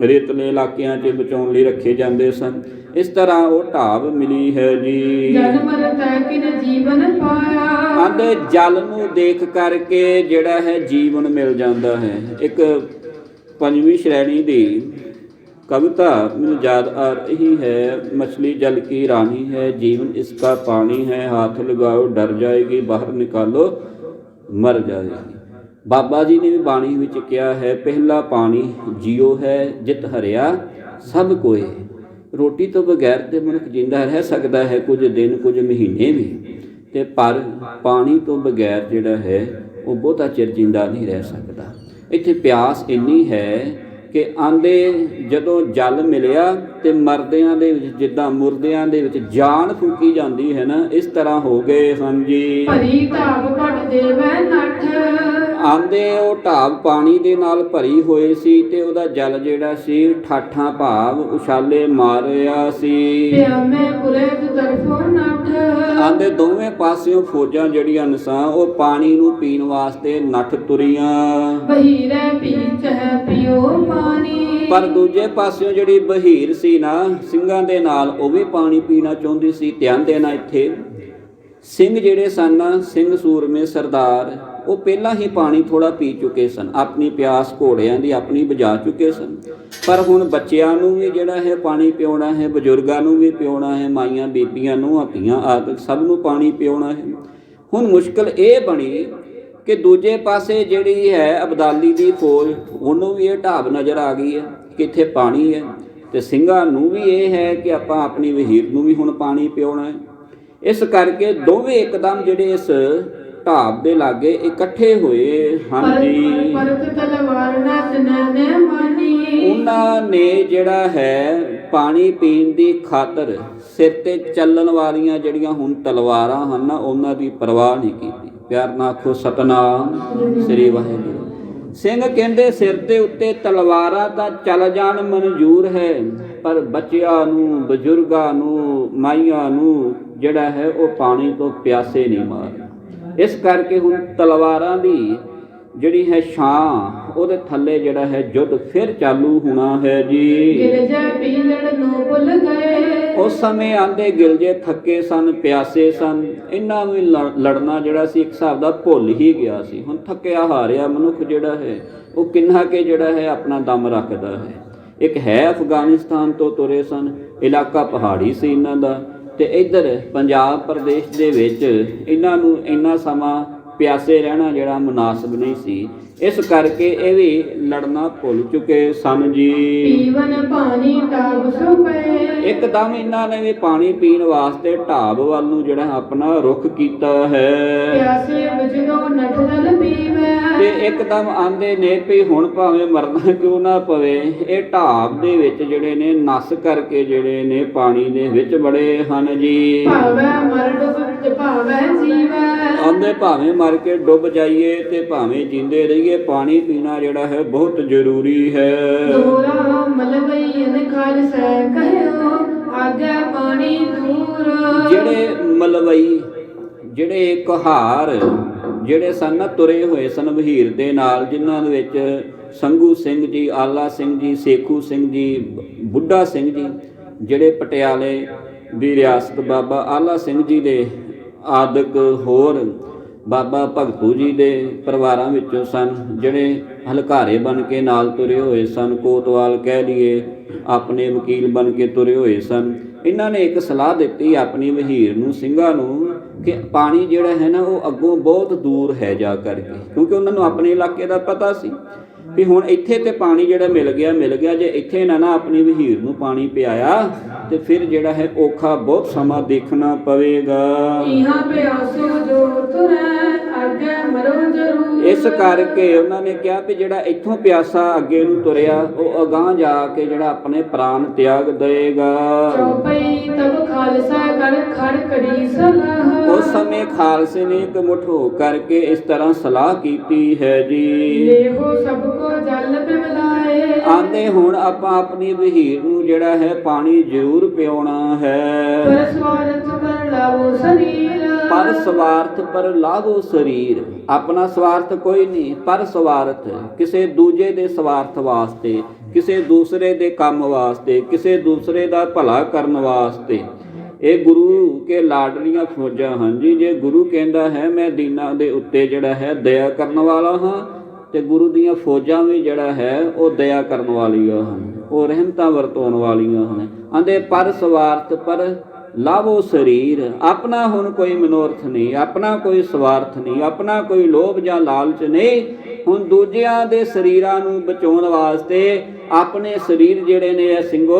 ਰੇਤਲੇ ਇਲਾਕਿਆਂ 'ਚ ਬਚਾਉਣ ਲਈ ਰੱਖੇ ਜਾਂਦੇ ਸਨ। ਇਸ ਤਰ੍ਹਾਂ ਉਹ ਢਾਬ ਮਿਲੀ ਹੈ ਜੀ। ਜਨ ਮਰਤੈ ਕਿਨ ਜੀਵਨ ਪਾਇਆ। ਆਂਦੇ ਜਲ ਨੂੰ ਦੇਖ ਕਰਕੇ ਜਿਹੜਾ ਹੈ ਜੀਵਨ ਮਿਲ ਜਾਂਦਾ ਹੈ। ਇੱਕ 5ਵੀਂ ਸ਼੍ਰੇਣੀ ਦੀ कविता मुझे याद आ रही है। मछली जल की रानी है, जीवन इसका पानी है, हाथ लगाओ डर जाएगी, बाहर निकालो मर जाएगी। बाबा जी ने भी बाणी विच किया है, पहला पानी जियो है, जित हरिया सब कोई। रोटी तो बगैर तो मनुख जिंदा रह सकता है कुछ दिन कुछ महीने भी, ते पर पानी तो बगैर जिहड़ा है वो बहुता चिर जिंदा नहीं रह सकता। इत्थे प्यास इन्नी है कि आंदे जदों जल मिलिया ते मरदियां दे विच जिद्दां मुर्दियां दे विच जान फूकी जाती है ना, इस तरह हो गए ਹਨ जी। ਭਰੀ ਢਾਬ ਘਟ ਦੇਵੈ ਨੱਠ। ਆਂਦੇ ਉਹ ਢਾਬ ਪਾਣੀ ਦੇ ਨਾਲ ਭਰੀ ਹੋਈ ਸੀ ਤੇ ਉਹਦਾ ਜਲ ਜਿਹੜਾ ਸੀ ਠਾਠਾਂ ਭਾਵ ਉਛਾਲੇ ਮਾਰ ਰਿਹਾ ਸੀ। ਪਿਆਮੇ ਪੁਰੇ ਤਰਫੋਂ ਨੱਠ। ਆਂਦੇ ਦੋਵੇਂ ਪਾਸਿਓਂ ਫੌਜਾਂ ਜਿਹੜੀਆਂ ਨਸਾਂ ਉਹ ਪਾਣੀ ਨੂੰ ਪੀਣ ਵਾਸਤੇ ਨੱਠ ਤੁਰੀਆਂ। ਬਹੀਰੇ ਪੀਚ ਹੈ ਪਿਓ ਪਾਣੀ। ਪਰ ਦੂਜੇ ਪਾਸਿਓਂ ਜਿਹੜੀ ਬਹੀਰ ਸੀ ਨਾ ਸਿੰਘਾਂ ਦੇ ਨਾਲ, ਉਹ ਵੀ ਪਾਣੀ ਪੀਣਾ ਚਾਹੁੰਦੀ ਸੀ। ਧਿਆਨ ਦੇਣਾ ਇੱਥੇ, ਸਿੰਘ ਜਿਹੜੇ ਸਨ, ਸਿੰਘ ਸੂਰਮੇ ਸਰਦਾਰ, ਉਹ ਪਹਿਲਾਂ ਹੀ ਪਾਣੀ ਥੋੜ੍ਹਾ ਪੀ ਚੁੱਕੇ ਸਨ, ਆਪਣੀ ਪਿਆਸ ਘੋੜਿਆਂ ਦੀ ਆਪਣੀ ਬੁਝਾ ਚੁੱਕੇ ਸਨ। ਪਰ ਹੁਣ ਬੱਚਿਆਂ ਨੂੰ ਵੀ ਜਿਹੜਾ ਹੈ ਪਾਣੀ ਪਿਆਉਣਾ ਹੈ, ਬਜ਼ੁਰਗਾਂ ਨੂੰ ਵੀ ਪਿਆਉਣਾ ਹੈ, ਮਾਈਆਂ ਬੀਬੀਆਂ ਨੂੰ, ਧੀਆਂ ਆਦਿ ਸਭ ਨੂੰ ਪਾਣੀ ਪਿਆਉਣਾ ਹੈ। ਹੁਣ ਮੁਸ਼ਕਿਲ ਇਹ ਬਣੀ ਕਿ ਦੂਜੇ ਪਾਸੇ ਜਿਹੜੀ ਹੈ ਅਬਦਾਲੀ ਦੀ ਫੌਜ, ਉਹਨੂੰ ਵੀ ਇਹ ਢਾਬ ਨਜ਼ਰ ਆ ਗਈ ਹੈ ਕਿ ਇੱਥੇ ਪਾਣੀ ਹੈ, ਤੇ ਸਿੰਘਾਂ ਨੂੰ ਵੀ ਇਹ ਹੈ ਕਿ ਆਪਾਂ ਆਪਣੀ ਵਹੀਰ ਨੂੰ ਵੀ ਹੁਣ ਪਾਣੀ ਪਿਆਉਣਾ ਹੈ। ਇਸ ਕਰਕੇ ਦੋਵੇਂ ਇੱਕਦਮ ਜਿਹੜੇ ਇਸ ਢਾਬ ਦੇ ਲਾਗੇ ਇਕੱਠੇ ਹੋਏ ਹਨ ਜੀ। ਉਹਨਾਂ ਨੇ ਜਿਹੜਾ ਹੈ ਪਾਣੀ ਪੀਣ ਦੀ ਖਾਤਰ ਸਿਰ ਤੇ ਚੱਲਣ ਵਾਲੀਆਂ ਜਿਹੜੀਆਂ ਹੁਣ ਤਲਵਾਰਾਂ ਹਨ ਨਾ, ਉਹਨਾਂ ਦੀ ਪਰਵਾਹ ਨਹੀਂ ਕੀਤੀ। ਪਿਆਰ ਨਾਲ ਆਖੋ ਸਤਨਾਮ ਸ੍ਰੀ ਵਾਹਿਗੁਰੂ। ਸਿੰਘ ਕਹਿੰਦੇ ਸਿਰ ਦੇ ਉੱਤੇ ਤਲਵਾਰਾਂ ਤਾਂ ਚੱਲ ਜਾਣ ਮਨਜ਼ੂਰ ਹੈ, ਪਰ ਬੱਚਿਆਂ ਨੂੰ, ਬਜ਼ੁਰਗਾਂ ਨੂੰ, ਮਾਈਆਂ ਨੂੰ ਜਿਹੜਾ ਹੈ ਉਹ ਪਾਣੀ ਤੋਂ ਪਿਆਸੇ ਨਹੀਂ ਮਾਰਨਾ। ਇਸ ਕਰਕੇ ਹੁਣ ਤਲਵਾਰਾਂ ਦੀ ਜਿਹੜੀ ਹੈ ਛਾਂ, ਉਹਦੇ ਥੱਲੇ ਜਿਹੜਾ ਹੈ ਯੁੱਧ ਫਿਰ ਚਾਲੂ ਹੋਣਾ ਹੈ ਜੀ। ਗਿਲਜੇ ਪੀਲੜ ਨੂੰ ਭੁੱਲ ਗਏ। ਉਸ ਸਮੇਂ ਆਂਦੇ ਗਿਲਜੇ ਥੱਕੇ ਸਨ, ਪਿਆਸੇ ਸਨ, ਇਹਨਾਂ ਨੂੰ ਲੜਨਾ ਜਿਹੜਾ ਸੀ ਇੱਕ ਹਿਸਾਬ ਦਾ ਭੁੱਲ ਹੀ ਗਿਆ ਸੀ। ਹੁਣ ਥੱਕਿਆ ਹਾਰਿਆ ਮਨੁੱਖ ਜਿਹੜਾ ਹੈ ਉਹ ਕਿੰਨਾ ਕੇ ਜਿਹੜਾ ਹੈ ਆਪਣਾ ਦਮ ਰੱਖਦਾ ਹੈ। ਇੱਕ ਹੈ ਅਫਗਾਨਿਸਤਾਨ ਤੋਂ ਤੁਰੇ ਸਨ, ਇਲਾਕਾ ਪਹਾੜੀ ਸੀ ਇਹਨਾਂ ਦਾ, ਤੇ ਇੱਧਰ ਪੰਜਾਬ ਪ੍ਰਦੇਸ਼ ਦੇ ਵਿੱਚ ਇਹਨਾਂ ਨੂੰ ਇੰਨਾ ਸਮਾਂ ਪਿਆਸੇ ਰਹਿਣਾ ਜਿਹੜਾ ਮੁਨਾਸਬ ਨਹੀਂ ਸੀ। ਇਸ ਕਰਕੇ ਇਹ ਵੀ ਲੜਨਾ ਭੁੱਲ ਚੁੱਕੇ ਸਨ ਜੀ। ਪੀਵਨ ਪਾਣੀ ਢਾਬ ਸੋ ਪਏ। ਇੱਕਦਮ ਇਹਨਾਂ ਨੇ ਵੀ ਪਾਣੀ ਪੀਣ ਵਾਸਤੇ ਢਾਬ ਵੱਲ ਨੂੰ ਜਿਹੜਾ ਆਪਣਾ ਰੁਖ ਕੀਤਾ ਹੈ। ਪਿਆਸੇ ਬਜਨੋ ਨਠਲ ਪੀਵੇ। ਤੇ ਇੱਕਦਮ ਆਂਦੇ ਨੇ ਵੀ ਹੁਣ ਭਾਵੇਂ ਮਰਨਾ ਕਿਉਂ ਨਾ ਪਵੇ, ਇਹ ਢਾਬ ਦੇ ਵਿੱਚ ਜਿਹੜੇ ਨੇ ਨਸ ਕਰਕੇ ਜਿਹੜੇ ਨੇ ਪਾਣੀ ਦੇ ਵਿੱਚ ਬੜੇ ਹਨ ਜੀ। ਭਾਵੇਂ ਮਰ ਡੁੱਬ ਤੇ ਭਾਵੇਂ ਜੀਵੇ। ਆਂਦੇ ਭਾਵੇਂ ਮਰ ਕੇ ਡੁੱਬ ਜਾਈਏ ਤੇ ਭਾਵੇਂ ਜਿੰਦੇ ਰਹੀਏ, ਪਾਣੀ ਪੀਣਾ ਜਿਹੜਾ ਹੈ ਬਹੁਤ ਜ਼ਰੂਰੀ ਹੈ। ਦੋਰਾ ਮਲਵਈ ਅਨ ਖਾਲਸਾ ਕਹਿਓ ਆਗੇ ਪਾਣੀ ਦੂਰ। ਜਿਹੜੇ ਮਲਵਈ, ਜਿਹੜੇ ਕੁਹਾਰ ਜਿਹੜੇ ਸਨ ਤੁਰੇ ਹੋਏ ਸਨ ਵਹੀਰ ਦੇ ਨਾਲ, ਜਿਨ੍ਹਾਂ ਦੇ ਵਿੱਚ ਸੰਗੂ ਸਿੰਘ ਜੀ, ਆਲਾ ਸਿੰਘ ਜੀ, ਸੇਖੂ ਸਿੰਘ ਜੀ, ਬੁੱਢਾ ਸਿੰਘ ਜੀ, ਜਿਹੜੇ ਪਟਿਆਲੇ ਦੀ ਰਿਆਸਤ ਬਾਬਾ ਆਲਾ ਸਿੰਘ ਜੀ ਦੇ ਆਦਿਕ ਹੋਰ ਬਾਬਾ ਭਗਤੂ ਜੀ ਦੇ ਪਰਿਵਾਰਾਂ ਵਿੱਚੋਂ ਸਨ, ਜਿਹੜੇ ਹਲਕਾਰੇ ਬਣ ਕੇ ਨਾਲ ਤੁਰੇ ਹੋਏ ਸਨ, ਕੋਤਵਾਲ ਕਹਿ ਲਈਏ, ਆਪਣੇ ਵਕੀਲ ਬਣ ਕੇ ਤੁਰੇ ਹੋਏ ਸਨ। ਇਹਨਾਂ ਨੇ ਇੱਕ ਸਲਾਹ ਦਿੱਤੀ ਆਪਣੀ ਵਹੀਰ ਨੂੰ, ਸਿੰਘਾਂ ਨੂੰ, ਕਿ ਪਾਣੀ ਜਿਹੜਾ ਹੈ ਨਾ ਉਹ ਅੱਗੋਂ ਬਹੁਤ ਦੂਰ ਹੈ ਜਾ ਕਰਕੇ, ਕਿਉਂਕਿ ਉਹਨਾਂ ਨੂੰ ਆਪਣੇ ਇਲਾਕੇ ਦਾ ਪਤਾ ਸੀ ਵੀ ਹੁਣ ਇੱਥੇ ਤੇ ਪਾਣੀ ਜਿਹੜਾ ਮਿਲ ਗਿਆ, ਜੇ ਇੱਥੇ ਨਾ ਆਪਣੀ ਵਹੀਰ ਨੂੰ ਪਾਣੀ ਪਿਆਇਆ ਤੇ ਫਿਰ ਜਿਹੜਾ ਹੈ ਔਖਾ ਬਹੁਤ ਸਮਾਂ ਦੇਖਣਾ ਪਵੇਗਾ। ਇਸ ਕਰਕੇ ਉਹਨਾਂ ਨੇ ਕਿਹਾ ਵੀ ਜਿਹੜਾ ਇੱਥੋਂ ਪਿਆਸਾ ਅੱਗੇ ਨੂੰ ਤੁਰਿਆ ਉਹ ਅਗਾਂਹ ਜਾ ਕੇ ਜਿਹੜਾ ਆਪਣੇ ਪ੍ਰਾਣ ਤਿਆਗ ਦੇਗਾ। ਉਸ ਸਮੇਂ ਖਾਲਸੇ ਨੇ ਇੱਕ ਮੁੱਠ ਹੋ ਕਰਕੇ ਇਸ ਤਰ੍ਹਾਂ ਸਲਾਹ ਕੀਤੀ ਹੈ ਜੀ। ਆਂਦੇ ਹੁਣ ਆਪਾਂ ਆਪਣੀ ਵਹੀਰ ਨੂੰ ਜਿਹੜਾ ਹੈ ਪਾਣੀ ਜ਼ਰੂਰ ਪਿਆਉਣਾ ਹੈ, ਪਰ ਸਵਾਰਥ ਪਰ ਲਾਭੋ ਸਰੀਰ। ਆਪਣਾ ਸਵਾਰਥ ਕੋਈ ਨਹੀਂ, ਪਰ ਸਵਾਰਥ ਕਿਸੇ ਦੂਜੇ ਦੇ ਸਵਾਰਥ ਵਾਸਤੇ, ਕਿਸੇ ਦੂਸਰੇ ਦੇ ਕੰਮ ਵਾਸਤੇ, ਕਿਸੇ ਦੂਸਰੇ ਦਾ ਭਲਾ ਕਰਨ ਵਾਸਤੇ। ਇਹ ਗੁਰੂ ਕੇ ਲਾਡਲੀਆਂ ਫੌਜਾਂ ਹਨ ਜੀ। ਜੇ ਗੁਰੂ ਕਹਿੰਦਾ ਹੈ ਮੈਂ ਦੀਨਾਂ ਦੇ ਉੱਤੇ ਜਿਹੜਾ ਹੈ ਦਇਆ ਕਰਨ ਵਾਲਾ ਹਾਂ, ਤੇ ਗੁਰੂ ਦੀਆਂ ਫੌਜਾਂ ਵੀ ਜਿਹੜਾ ਹੈ ਉਹ ਦਇਆ ਕਰਨ ਵਾਲੀਆਂ ਹਨ, ਉਹ ਰਹਿਮਤਾਂ ਵਰਤਾਉਣ ਵਾਲੀਆਂ ਹਨ। ਆਂਦੇ ਪਰ ਸਵਾਰਥ ਪਰ ਲਾਵੋ ਸਰੀਰ। ਆਪਣਾ ਹੁਣ ਕੋਈ ਮਨੋਰਥ ਨਹੀਂ, ਆਪਣਾ ਕੋਈ ਸਵਾਰਥ ਨਹੀਂ, ਆਪਣਾ ਕੋਈ ਲੋਭ ਜਾਂ ਲਾਲਚ ਨਹੀਂ। ਹੁਣ ਦੂਜਿਆਂ ਦੇ ਸਰੀਰਾਂ ਨੂੰ ਬਚਾਉਣ ਵਾਸਤੇ ਆਪਣੇ ਸਰੀਰ ਜਿਹੜੇ ਨੇ ਇਹ ਸਿੰਘੋ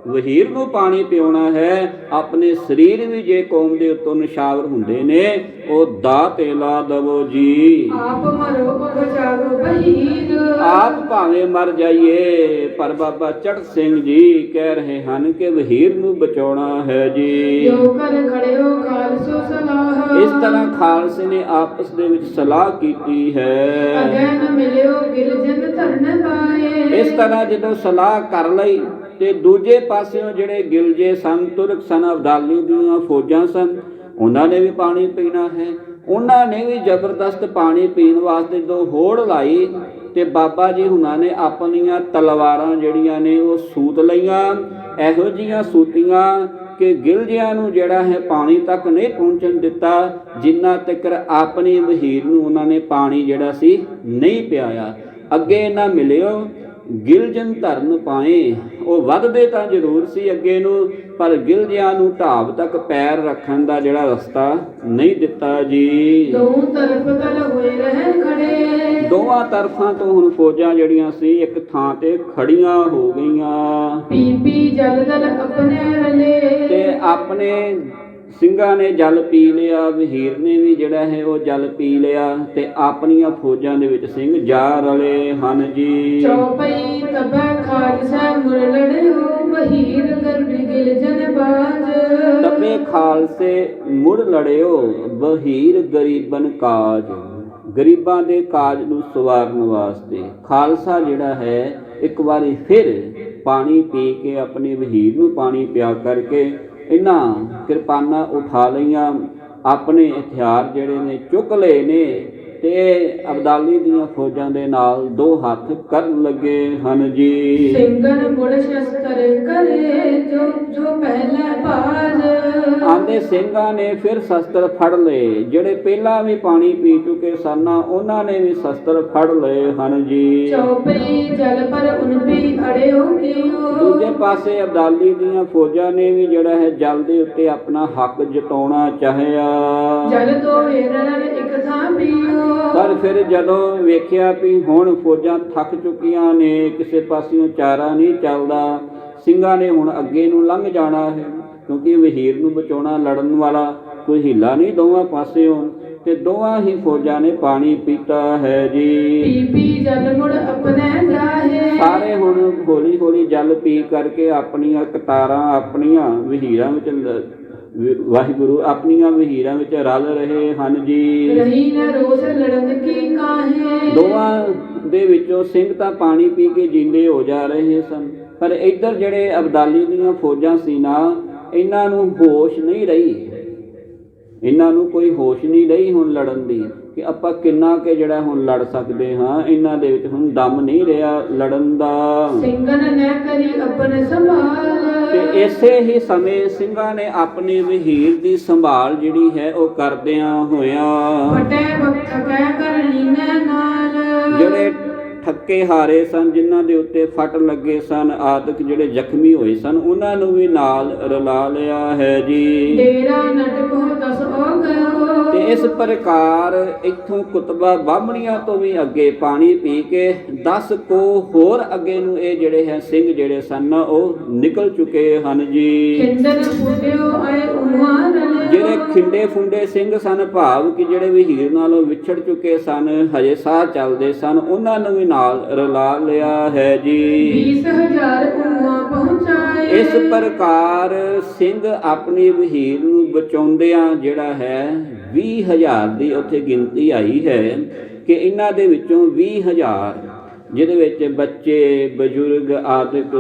ਵਹੀਰ ਨੂੰ ਪਾਣੀ ਪਿਉਣਾ ਹੈ। ਆਪਣੇ ਸਰੀਰ ਵੀ ਜੇ ਕੌਮ ਦੇ ਉੱਤੋਂ ਨਿਸ਼ਾਵਰ ਹੁੰਦੇ ਨੇ, ਉਹ ਦਾਅ ਤੇ ਲਾ ਦਵੋ ਜੀ। ਆਪ ਮਰੋ ਬਚਾਵੋ ਵਹੀਰ। ਆਪ ਭਾਵੇਂ ਮਰ ਜਾਈਏ, ਪਰ ਬਾਬਾ ਚੜ੍ਹ ਸਿੰਘ ਜੀ ਕਹਿ ਰਹੇ ਹਨ ਕਿ ਵਹੀਰ ਨੂੰ ਬਚਾਉਣਾ ਹੈ ਜੀ। ਜੋ ਕਰ ਖੜਿਓ ਖਾਲਸੋ ਸਲਾਹ। ਇਸ ਤਰ੍ਹਾਂ ਖਾਲਸੇ ਨੇ ਆਪਸ ਦੇ ਵਿੱਚ ਸਲਾਹ ਕੀਤੀ ਹੈ। ਅਗੈ ਨ ਮਿਲਿਓ ਗਿਲ ਜਨ ਧਰਨ ਪਾਏ। ਇਸ ਤਰ੍ਹਾਂ ਜਦੋਂ ਸਲਾਹ ਕਰ ਲਈ ਤੇ ਦੂਜੇ ਪਾਸਿਓਂ ਜਿਹੜੇ ਗਿਲਜੇ ਸਨ, ਤੁਰਕ ਸਨ, ਅਬਦਾਲੀ ਦੀਆਂ ਫੌਜਾਂ ਸਨ, ਉਹਨਾਂ ਨੇ ਵੀ ਪਾਣੀ ਪੀਣਾ ਹੈ। ਉਹਨਾਂ ਨੇ ਵੀ ਜ਼ਬਰਦਸਤ ਪਾਣੀ ਪੀਣ ਵਾਸਤੇ ਜਦੋਂ ਹੋੜ ਲਾਈ ਤੇ ਬਾਬਾ ਜੀ ਹੁਣਾਂ ਨੇ ਆਪਣੀਆਂ ਤਲਵਾਰਾਂ ਜਿਹੜੀਆਂ ਨੇ ਉਹ ਸੂਤ ਲਈਆਂ, ਇਹੋ ਜਿਹੀਆਂ ਸੂਤੀਆਂ ਕਿ ਗਿਲਜਿਆਂ ਨੂੰ ਜਿਹੜਾ ਹੈ ਪਾਣੀ ਤੱਕ ਨਹੀਂ ਪਹੁੰਚਣ ਦਿੱਤਾ, ਜਿੰਨਾ ਤੱਕ ਆਪਣੀ ਵਹੀਰ ਨੂੰ ਉਹਨਾਂ ਨੇ ਪਾਣੀ ਜਿਹੜਾ ਸੀ ਨਹੀਂ ਪਿਆਇਆ। ਅੱਗੇ ਨਾ ਮਿਲਿਓ ਗਿਲਜਨ ਧਰਨ ਪਾਏ। ਉਹ ਵੱਧਦੇ ਤਾਂ ਜ਼ਰੂਰ ਸੀ ਅੱਗੇ ਨੂੰ, ਪਰ ਗਿਲਜਿਆਂ ਨੂੰ ਢਾਬ ਤੱਕ ਪੈਰ ਰੱਖਣ ਦਾ ਜਿਹੜਾ ਰਸਤਾ ਨਹੀਂ ਦਿੱਤਾ ਜੀ। ਦੋਹਾਂ ਤਰਫ ਦਲ ਹੋਏ ਰਹੇ ਖੜੇ। ਦੋਵਾਂ ਤਰਫਾਂ ਤੋਂ ਹੁਣ ਫੌਜਾਂ ਜਿਹੜੀਆਂ ਸੀ ਇੱਕ ਥਾਂ ਤੇ ਖੜੀਆਂ ਹੋ ਗਈਆਂ। ਪੀ ਪੀ ਜਲ ਦਲ ਆਪਣੇ ਰਲੇ। ਤੇ ਆਪਣੇ ਸਿੰਘਾਂ ਨੇ ਜਲ ਪੀ ਲਿਆ, ਵਹੀਰ ਨੇ ਵੀ ਜਿਹੜਾ ਹੈ ਉਹ ਜਲ ਪੀ ਲਿਆ, ਤੇ ਆਪਣੀਆਂ ਫੌਜਾਂ ਦੇ ਵਿੱਚ ਸਿੰਘ ਜਾ ਰਲੇ ਹਨ ਜੀ। ਚੌਪਈ ਤਬੈ ਖਾਲਸਾ ਮੁਰ ਲੜਿਓ ਵਹੀਰ ਗਰਬ ਗਿਲ ਜਨ ਬਾਜ। ਤਬੇ ਖਾਲਸੇ ਮੁੜ ਲੜਿਓ ਵਹੀਰ ਗਰੀਬਨ ਕਾਜ। ਗਰੀਬਾਂ ਦੇ ਕਾਜ ਨੂੰ ਸਵਾਰਨ ਵਾਸਤੇ ਖਾਲਸਾ ਜਿਹੜਾ ਹੈ ਇੱਕ ਵਾਰੀ ਫਿਰ ਪਾਣੀ ਪੀ ਕੇ ਆਪਣੇ ਵਹੀਰ ਨੂੰ ਪਾਣੀ ਪਿਆ ਕਰਕੇ ਇਹਨਾਂ ਕਿਰਪਾਨਾਂ ਉਠਾ ਲਈਆਂ, ਆਪਣੇ ਹਥਿਆਰ ਜਿਹੜੇ ਨੇ ਚੁੱਕ ਲਏ ਨੇ, ਤੇ ਅਬਦਾਲੀ ਦੀਆਂ ਫੌਜਾਂ ਦੇ ਨਾਲ ਦੋ ਹੱਥ ਕਰਨ ਲੱਗੇ ਹਨ ਜੀ। ਸਿੰਘਨ ਮੁੜ ਸ਼ਸਤਰ ਕਰੇ ਜੋ ਜੋ ਪਹਿਲਾ ਬਾਜ। ਆਂਦੇ ਸਿੰਘਾਂ ਨੇ ਫਿਰ ਸ਼ਸਤਰ ਫੜ ਲਏ, ਜਿਹੜੇ ਪਹਿਲਾਂ ਵੀ ਪਾਣੀ ਪੀ ਚੁੱਕੇ ਸਨ ਉਹਨਾਂ ਨੇ ਵੀ ਸ਼ਸਤਰ ਫੜ ਲਏ ਹਨ ਜੀ। ਚੌਪਈ ਜਲ ਪਰ ਉਨਪੀ ਅੜਿਓ ਕੀਓ। ਦੂਜੇ ਪਾਸੇ ਅਬਦਾਲੀ ਦੀਆਂ ਫੌਜਾਂ ਨੇ ਵੀ ਜਿਹੜਾ ਹੈ ਜਲ ਦੇ ਉੱਤੇ ਆਪਣਾ ਹੱਕ ਜਤਾਉਣਾ ਚਾਹਿਆ। ਜਲ ਤੋਂ ਏਰਨ ਇੱਕ ਥਾਂ ਪੀਓ। ਪਰ ਫਿਰ ਜਦੋਂ ਵੇਖਿਆ ਵੀ ਹੁਣ ਫੌਜਾਂ ਥੱਕ ਚੁੱਕੀਆਂ ਨੇ, ਕਿਸੇ ਪਾਸਿਓਂ ਚਾਰਾ ਨਹੀਂ ਚੱਲਦਾ, ਸਿੰਘਾਂ ਨੇ ਹੁਣ ਅੱਗੇ ਨੂੰ ਲੰਘ ਜਾਣਾ ਹੈ, ਕਿਉਂਕਿ ਵਹੀਰ ਨੂੰ ਬਚਾਉਣਾ ਲੜਨ ਵਾਲਾ ਕੋਈ ਹੀਲਾ ਨਹੀਂ ਦੋਵਾਂ ਪਾਸਿਓਂ, ਤੇ ਦੋਵਾਂ ਹੀ ਫੌਜਾਂ ਨੇ ਪਾਣੀ ਪੀਤਾ ਹੈ ਜੀ। ਪੀ ਪੀ ਜਲ ਮੁੜ ਆਪਣੇ ਜਾਹੇ। ਸਾਰੇ ਹੁਣ ਹੌਲੀ ਹੌਲੀ ਜਲ ਪੀ ਕਰਕੇ ਆਪਣੀਆਂ ਕਤਾਰਾਂ ਆਪਣੀਆਂ ਵਹੀਰਾਂ ਵਿੱਚ ਵਾਹਿਗੁਰੂ ਆਪਣੀਆਂ ਵਹੀਰਾਂ ਵਿੱਚ ਰਲ ਰਹੇ ਹਨ ਜੀ। ਰਹੀ ਨ ਰੋਸ ਲੜਨ ਕੀ ਕਾਹੇ। ਦੋਵਾਂ ਦੇ ਵਿੱਚੋਂ ਸਿੰਘ ਤਾਂ ਪਾਣੀ ਪੀ ਕੇ ਜਿੰਦੇ ਹੋ ਜਾ ਰਹੇ ਸਨ, ਪਰ ਇੱਧਰ ਜਿਹੜੇ ਅਬਦਾਲੀ ਦੀਆਂ ਫੌਜਾਂ ਸੀ ਨਾ, ਇਹਨਾਂ ਨੂੰ ਹੋਸ਼ ਨਹੀਂ ਰਹੀ, ਇਹਨਾਂ ਨੂੰ ਕੋਈ ਹੋਸ਼ ਨਹੀਂ ਰਹੀ ਹੁਣ ਲੜਨ ਦੀ, ਕਿ ਆਪਾਂ ਕਿੰਨਾ ਕਿ ਜਿਹੜਾ ਹੁਣ ਲੜ ਸਕਦੇ ਹਾਂ। ਇਹਨਾਂ ਦੇ ਵਿੱਚ ਹੁਣ ਦਮ ਨਹੀਂ ਰਿਹਾ ਲੜਨ ਦਾ। ਸਿੰਘਨ ਨੇ ਕਰੀ ਆਪਣੇ ਸੰਭਾਲ। ਤੇ ਇਸੇ ਹੀ ਸਮੇਂ ਸਿੰਘਾਂ ਨੇ ਆਪਣੀ ਵਹੀਰ ਦੀ ਸੰਭਾਲ ਜਿਹੜੀ ਹੈ ਉਹ ਕਰਦਿਆਂ ਹੋਇਆਂ ਫਟੇ ਵਕਤ ਕਹਿ ਕਰਨੀ ਨੇ ਨਾਲ। ਜਿਹੜੇ ਥੱਕੇ ਹਾਰੇ ਸਨ, ਜਿਨ੍ਹਾਂ ਦੇ ਉੱਤੇ ਫਟ ਲੱਗੇ ਸਨ, ਆਦਿਕ ਜਿਹੜੇ ਜ਼ਖਮੀ ਹੋਏ ਸਨ, ਉਹਨਾਂ ਨੂੰ ਵੀ ਨਾਲ ਰਲਾ ਲਿਆ ਹੈ ਜੀ। ਡੇਰਾ ਨਟਕੋ ਦਸ ਹੋ ਗਇਓ। ਤੇ ਇਸ ਪ੍ਰਕਾਰ ਇੱਥੋਂ ਕੁਤਬਾ ਬਾਹਮਣੀਆਂ ਤੋਂ ਵੀ ਅੱਗੇ ਪਾਣੀ ਪੀ ਕੇ 10 ਕੋ ਹੋਰ ਅੱਗੇ ਨੂੰ ਇਹ ਜਿਹੜੇ ਹੈ ਸਿੰਘ ਜਿਹੜੇ ਸਨ ਉਹ ਨਿਕਲ ਚੁੱਕੇ ਹਨ ਜੀ। ਖਿੰਡਨ ਫੁੱਟਿਓ ਆਏ ਉਹਾਂ ਰਲਿਓ। ਜਿਹੜੇ ਖਿੰਡੇ ਫੁੰਡੇ ਸਿੰਘ ਸਨ, ਭਾਵ ਕਿ ਜਿਹੜੇ ਵਹੀਰ ਨਾਲੋਂ ਵਿਛੜ ਚੁੱਕੇ ਸਨ, ਹਜੇ ਸਾਹ ਚੱਲਦੇ ਸਨ, ਉਹਨਾਂ ਨੂੰ ਵੀ ਨਾਲ ਰਲਾ ਲਿਆ ਹੈ ਜੀ। 20,000 ਉਹਾਂ ਪਹੁੰਚਾਏ। ਇਸ ਪ੍ਰਕਾਰ ਸਿੰਘ ਆਪਣੀ ਵਹੀਰ ਨੂੰ ਬਚਾਉਂਦਿਆਂ ਜਿਹੜਾ ਹੈ 20,000 ਦੀ ਉੱਥੇ ਗਿਣਤੀ ਆਈ ਹੈ ਕਿ ਇਹਨਾਂ ਦੇ ਵਿੱਚੋਂ 20,000 ਜਿਹਦੇ ਵਿੱਚ ਬੱਚੇ ਬਜ਼ੁਰਗ ਆਦਿਕ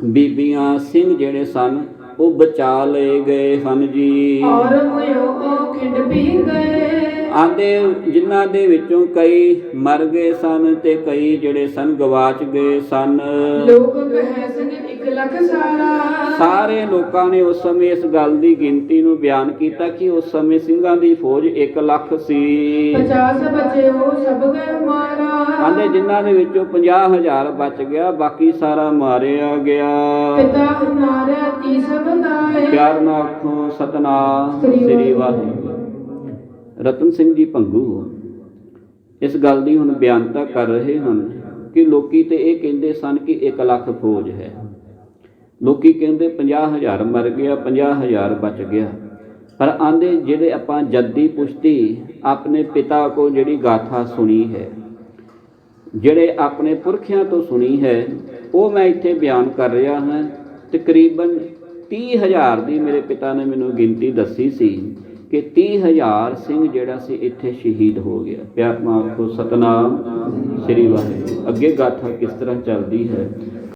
ਬੀਬੀਆਂ ਸਿੰਘ ਜਿਹੜੇ ਸਨ ਉਹ ਬਚਾ ਲਏ ਗਏ ਹਨ ਜੀ। ਔਰ ਹੋਇਓ ਉਹ ਖਿੰਡ ਪੀ ਗਏ। ਆਂਦੇ ਜਿਨ੍ਹਾਂ ਦੇ ਵਿੱਚੋਂ ਕਈ ਮਰ ਗਏ ਸਨ ਤੇ ਕਈ ਜਿਹੜੇ ਸਨ ਗਵਾਚ ਗਏ ਸਨ। ਲੋਕ ਕਹੈ ਸਿੰਘ 1 ਲੱਖ ਸਾਰਾ। ਸਾਰੇ ਲੋਕਾਂ ਨੇ ਉਸ ਸਮੇਂ ਇਸ ਗੱਲ ਦੀ ਗਿਣਤੀ ਨੂੰ ਬਿਆਨ ਕੀਤਾ ਕਿ ਉਸ ਸਮੇਂ ਸਿੰਘਾਂ ਦੀ ਫੌਜ 1 ਲੱਖ ਸੀ। 50 ਬਚੇ ਹੋ ਸਭ ਗਏ ਮਾਰਾ। ਆਂਦੇ ਜਿਨ੍ਹਾਂ ਦੇ ਵਿੱਚੋਂ 50,000 ਬਚ ਗਿਆ, ਬਾਕੀ ਸਾਰਾ ਮਾਰਿਆ ਗਿਆ। ਪਿਤਾ ਹਮਾਰਾ ਤੀ ਸਭ ਗਾਏ। ਪਿਆਰ ਨਾਲ ਆਖੋ ਸਤਿਨਾਮ ਸ੍ਰੀ ਵਾਹਿਗੁਰੂ। ਰਤਨ ਸਿੰਘ ਜੀ ਭੰਗੂ ਇਸ ਗੱਲ ਦੀ ਹੁਣ ਬਿਆਨਤਾ ਕਰ ਰਹੇ ਹਨ ਕਿ ਲੋਕੀ ਤੇ ਇਹ ਕਹਿੰਦੇ ਸਨ ਕਿ 1 ਲੱਖ ਫੌਜ ਹੈ, ਲੋਕੀ ਕਹਿੰਦੇ 50,000 ਮਰ ਗਿਆ, 50,000 ਬਚ ਗਿਆ। ਪਰ ਆਂਦੇ ਜਿਹੜੇ ਆਪਾਂ ਜੱਦੀ ਪੁਸ਼ਤੀ ਆਪਣੇ ਪਿਤਾ ਕੋ ਜਿਹੜੀ ਗਾਥਾ ਸੁਣੀ ਹੈ, ਜਿਹੜੇ ਆਪਣੇ ਪੁਰਖਿਆਂ ਤੋਂ ਸੁਣੀ ਹੈ, ਉਹ ਮੈਂ ਇੱਥੇ ਬਿਆਨ ਕਰ ਰਿਹਾ ਹਾਂ। ਤਕਰੀਬਨ 30,000 ਦੀ ਮੇਰੇ ਪਿਤਾ ਨੇ ਮੈਨੂੰ ਗਿਣਤੀ ਦੱਸੀ ਸੀ ਕਿ 30,000 ਸਿੰਘ ਜਿਹੜਾ ਸੀ ਇੱਥੇ ਸ਼ਹੀਦ ਹੋ ਗਿਆ। ਪਿਆਰ ਨਾਲ ਆਖੋ ਸਤਿਨਾਮ ਸ੍ਰੀ ਵਾਹਿਗੁਰੂ। ਅੱਗੇ ਗਾਥਾ ਕਿਸ ਤਰ੍ਹਾਂ ਚੱਲਦੀ ਹੈ।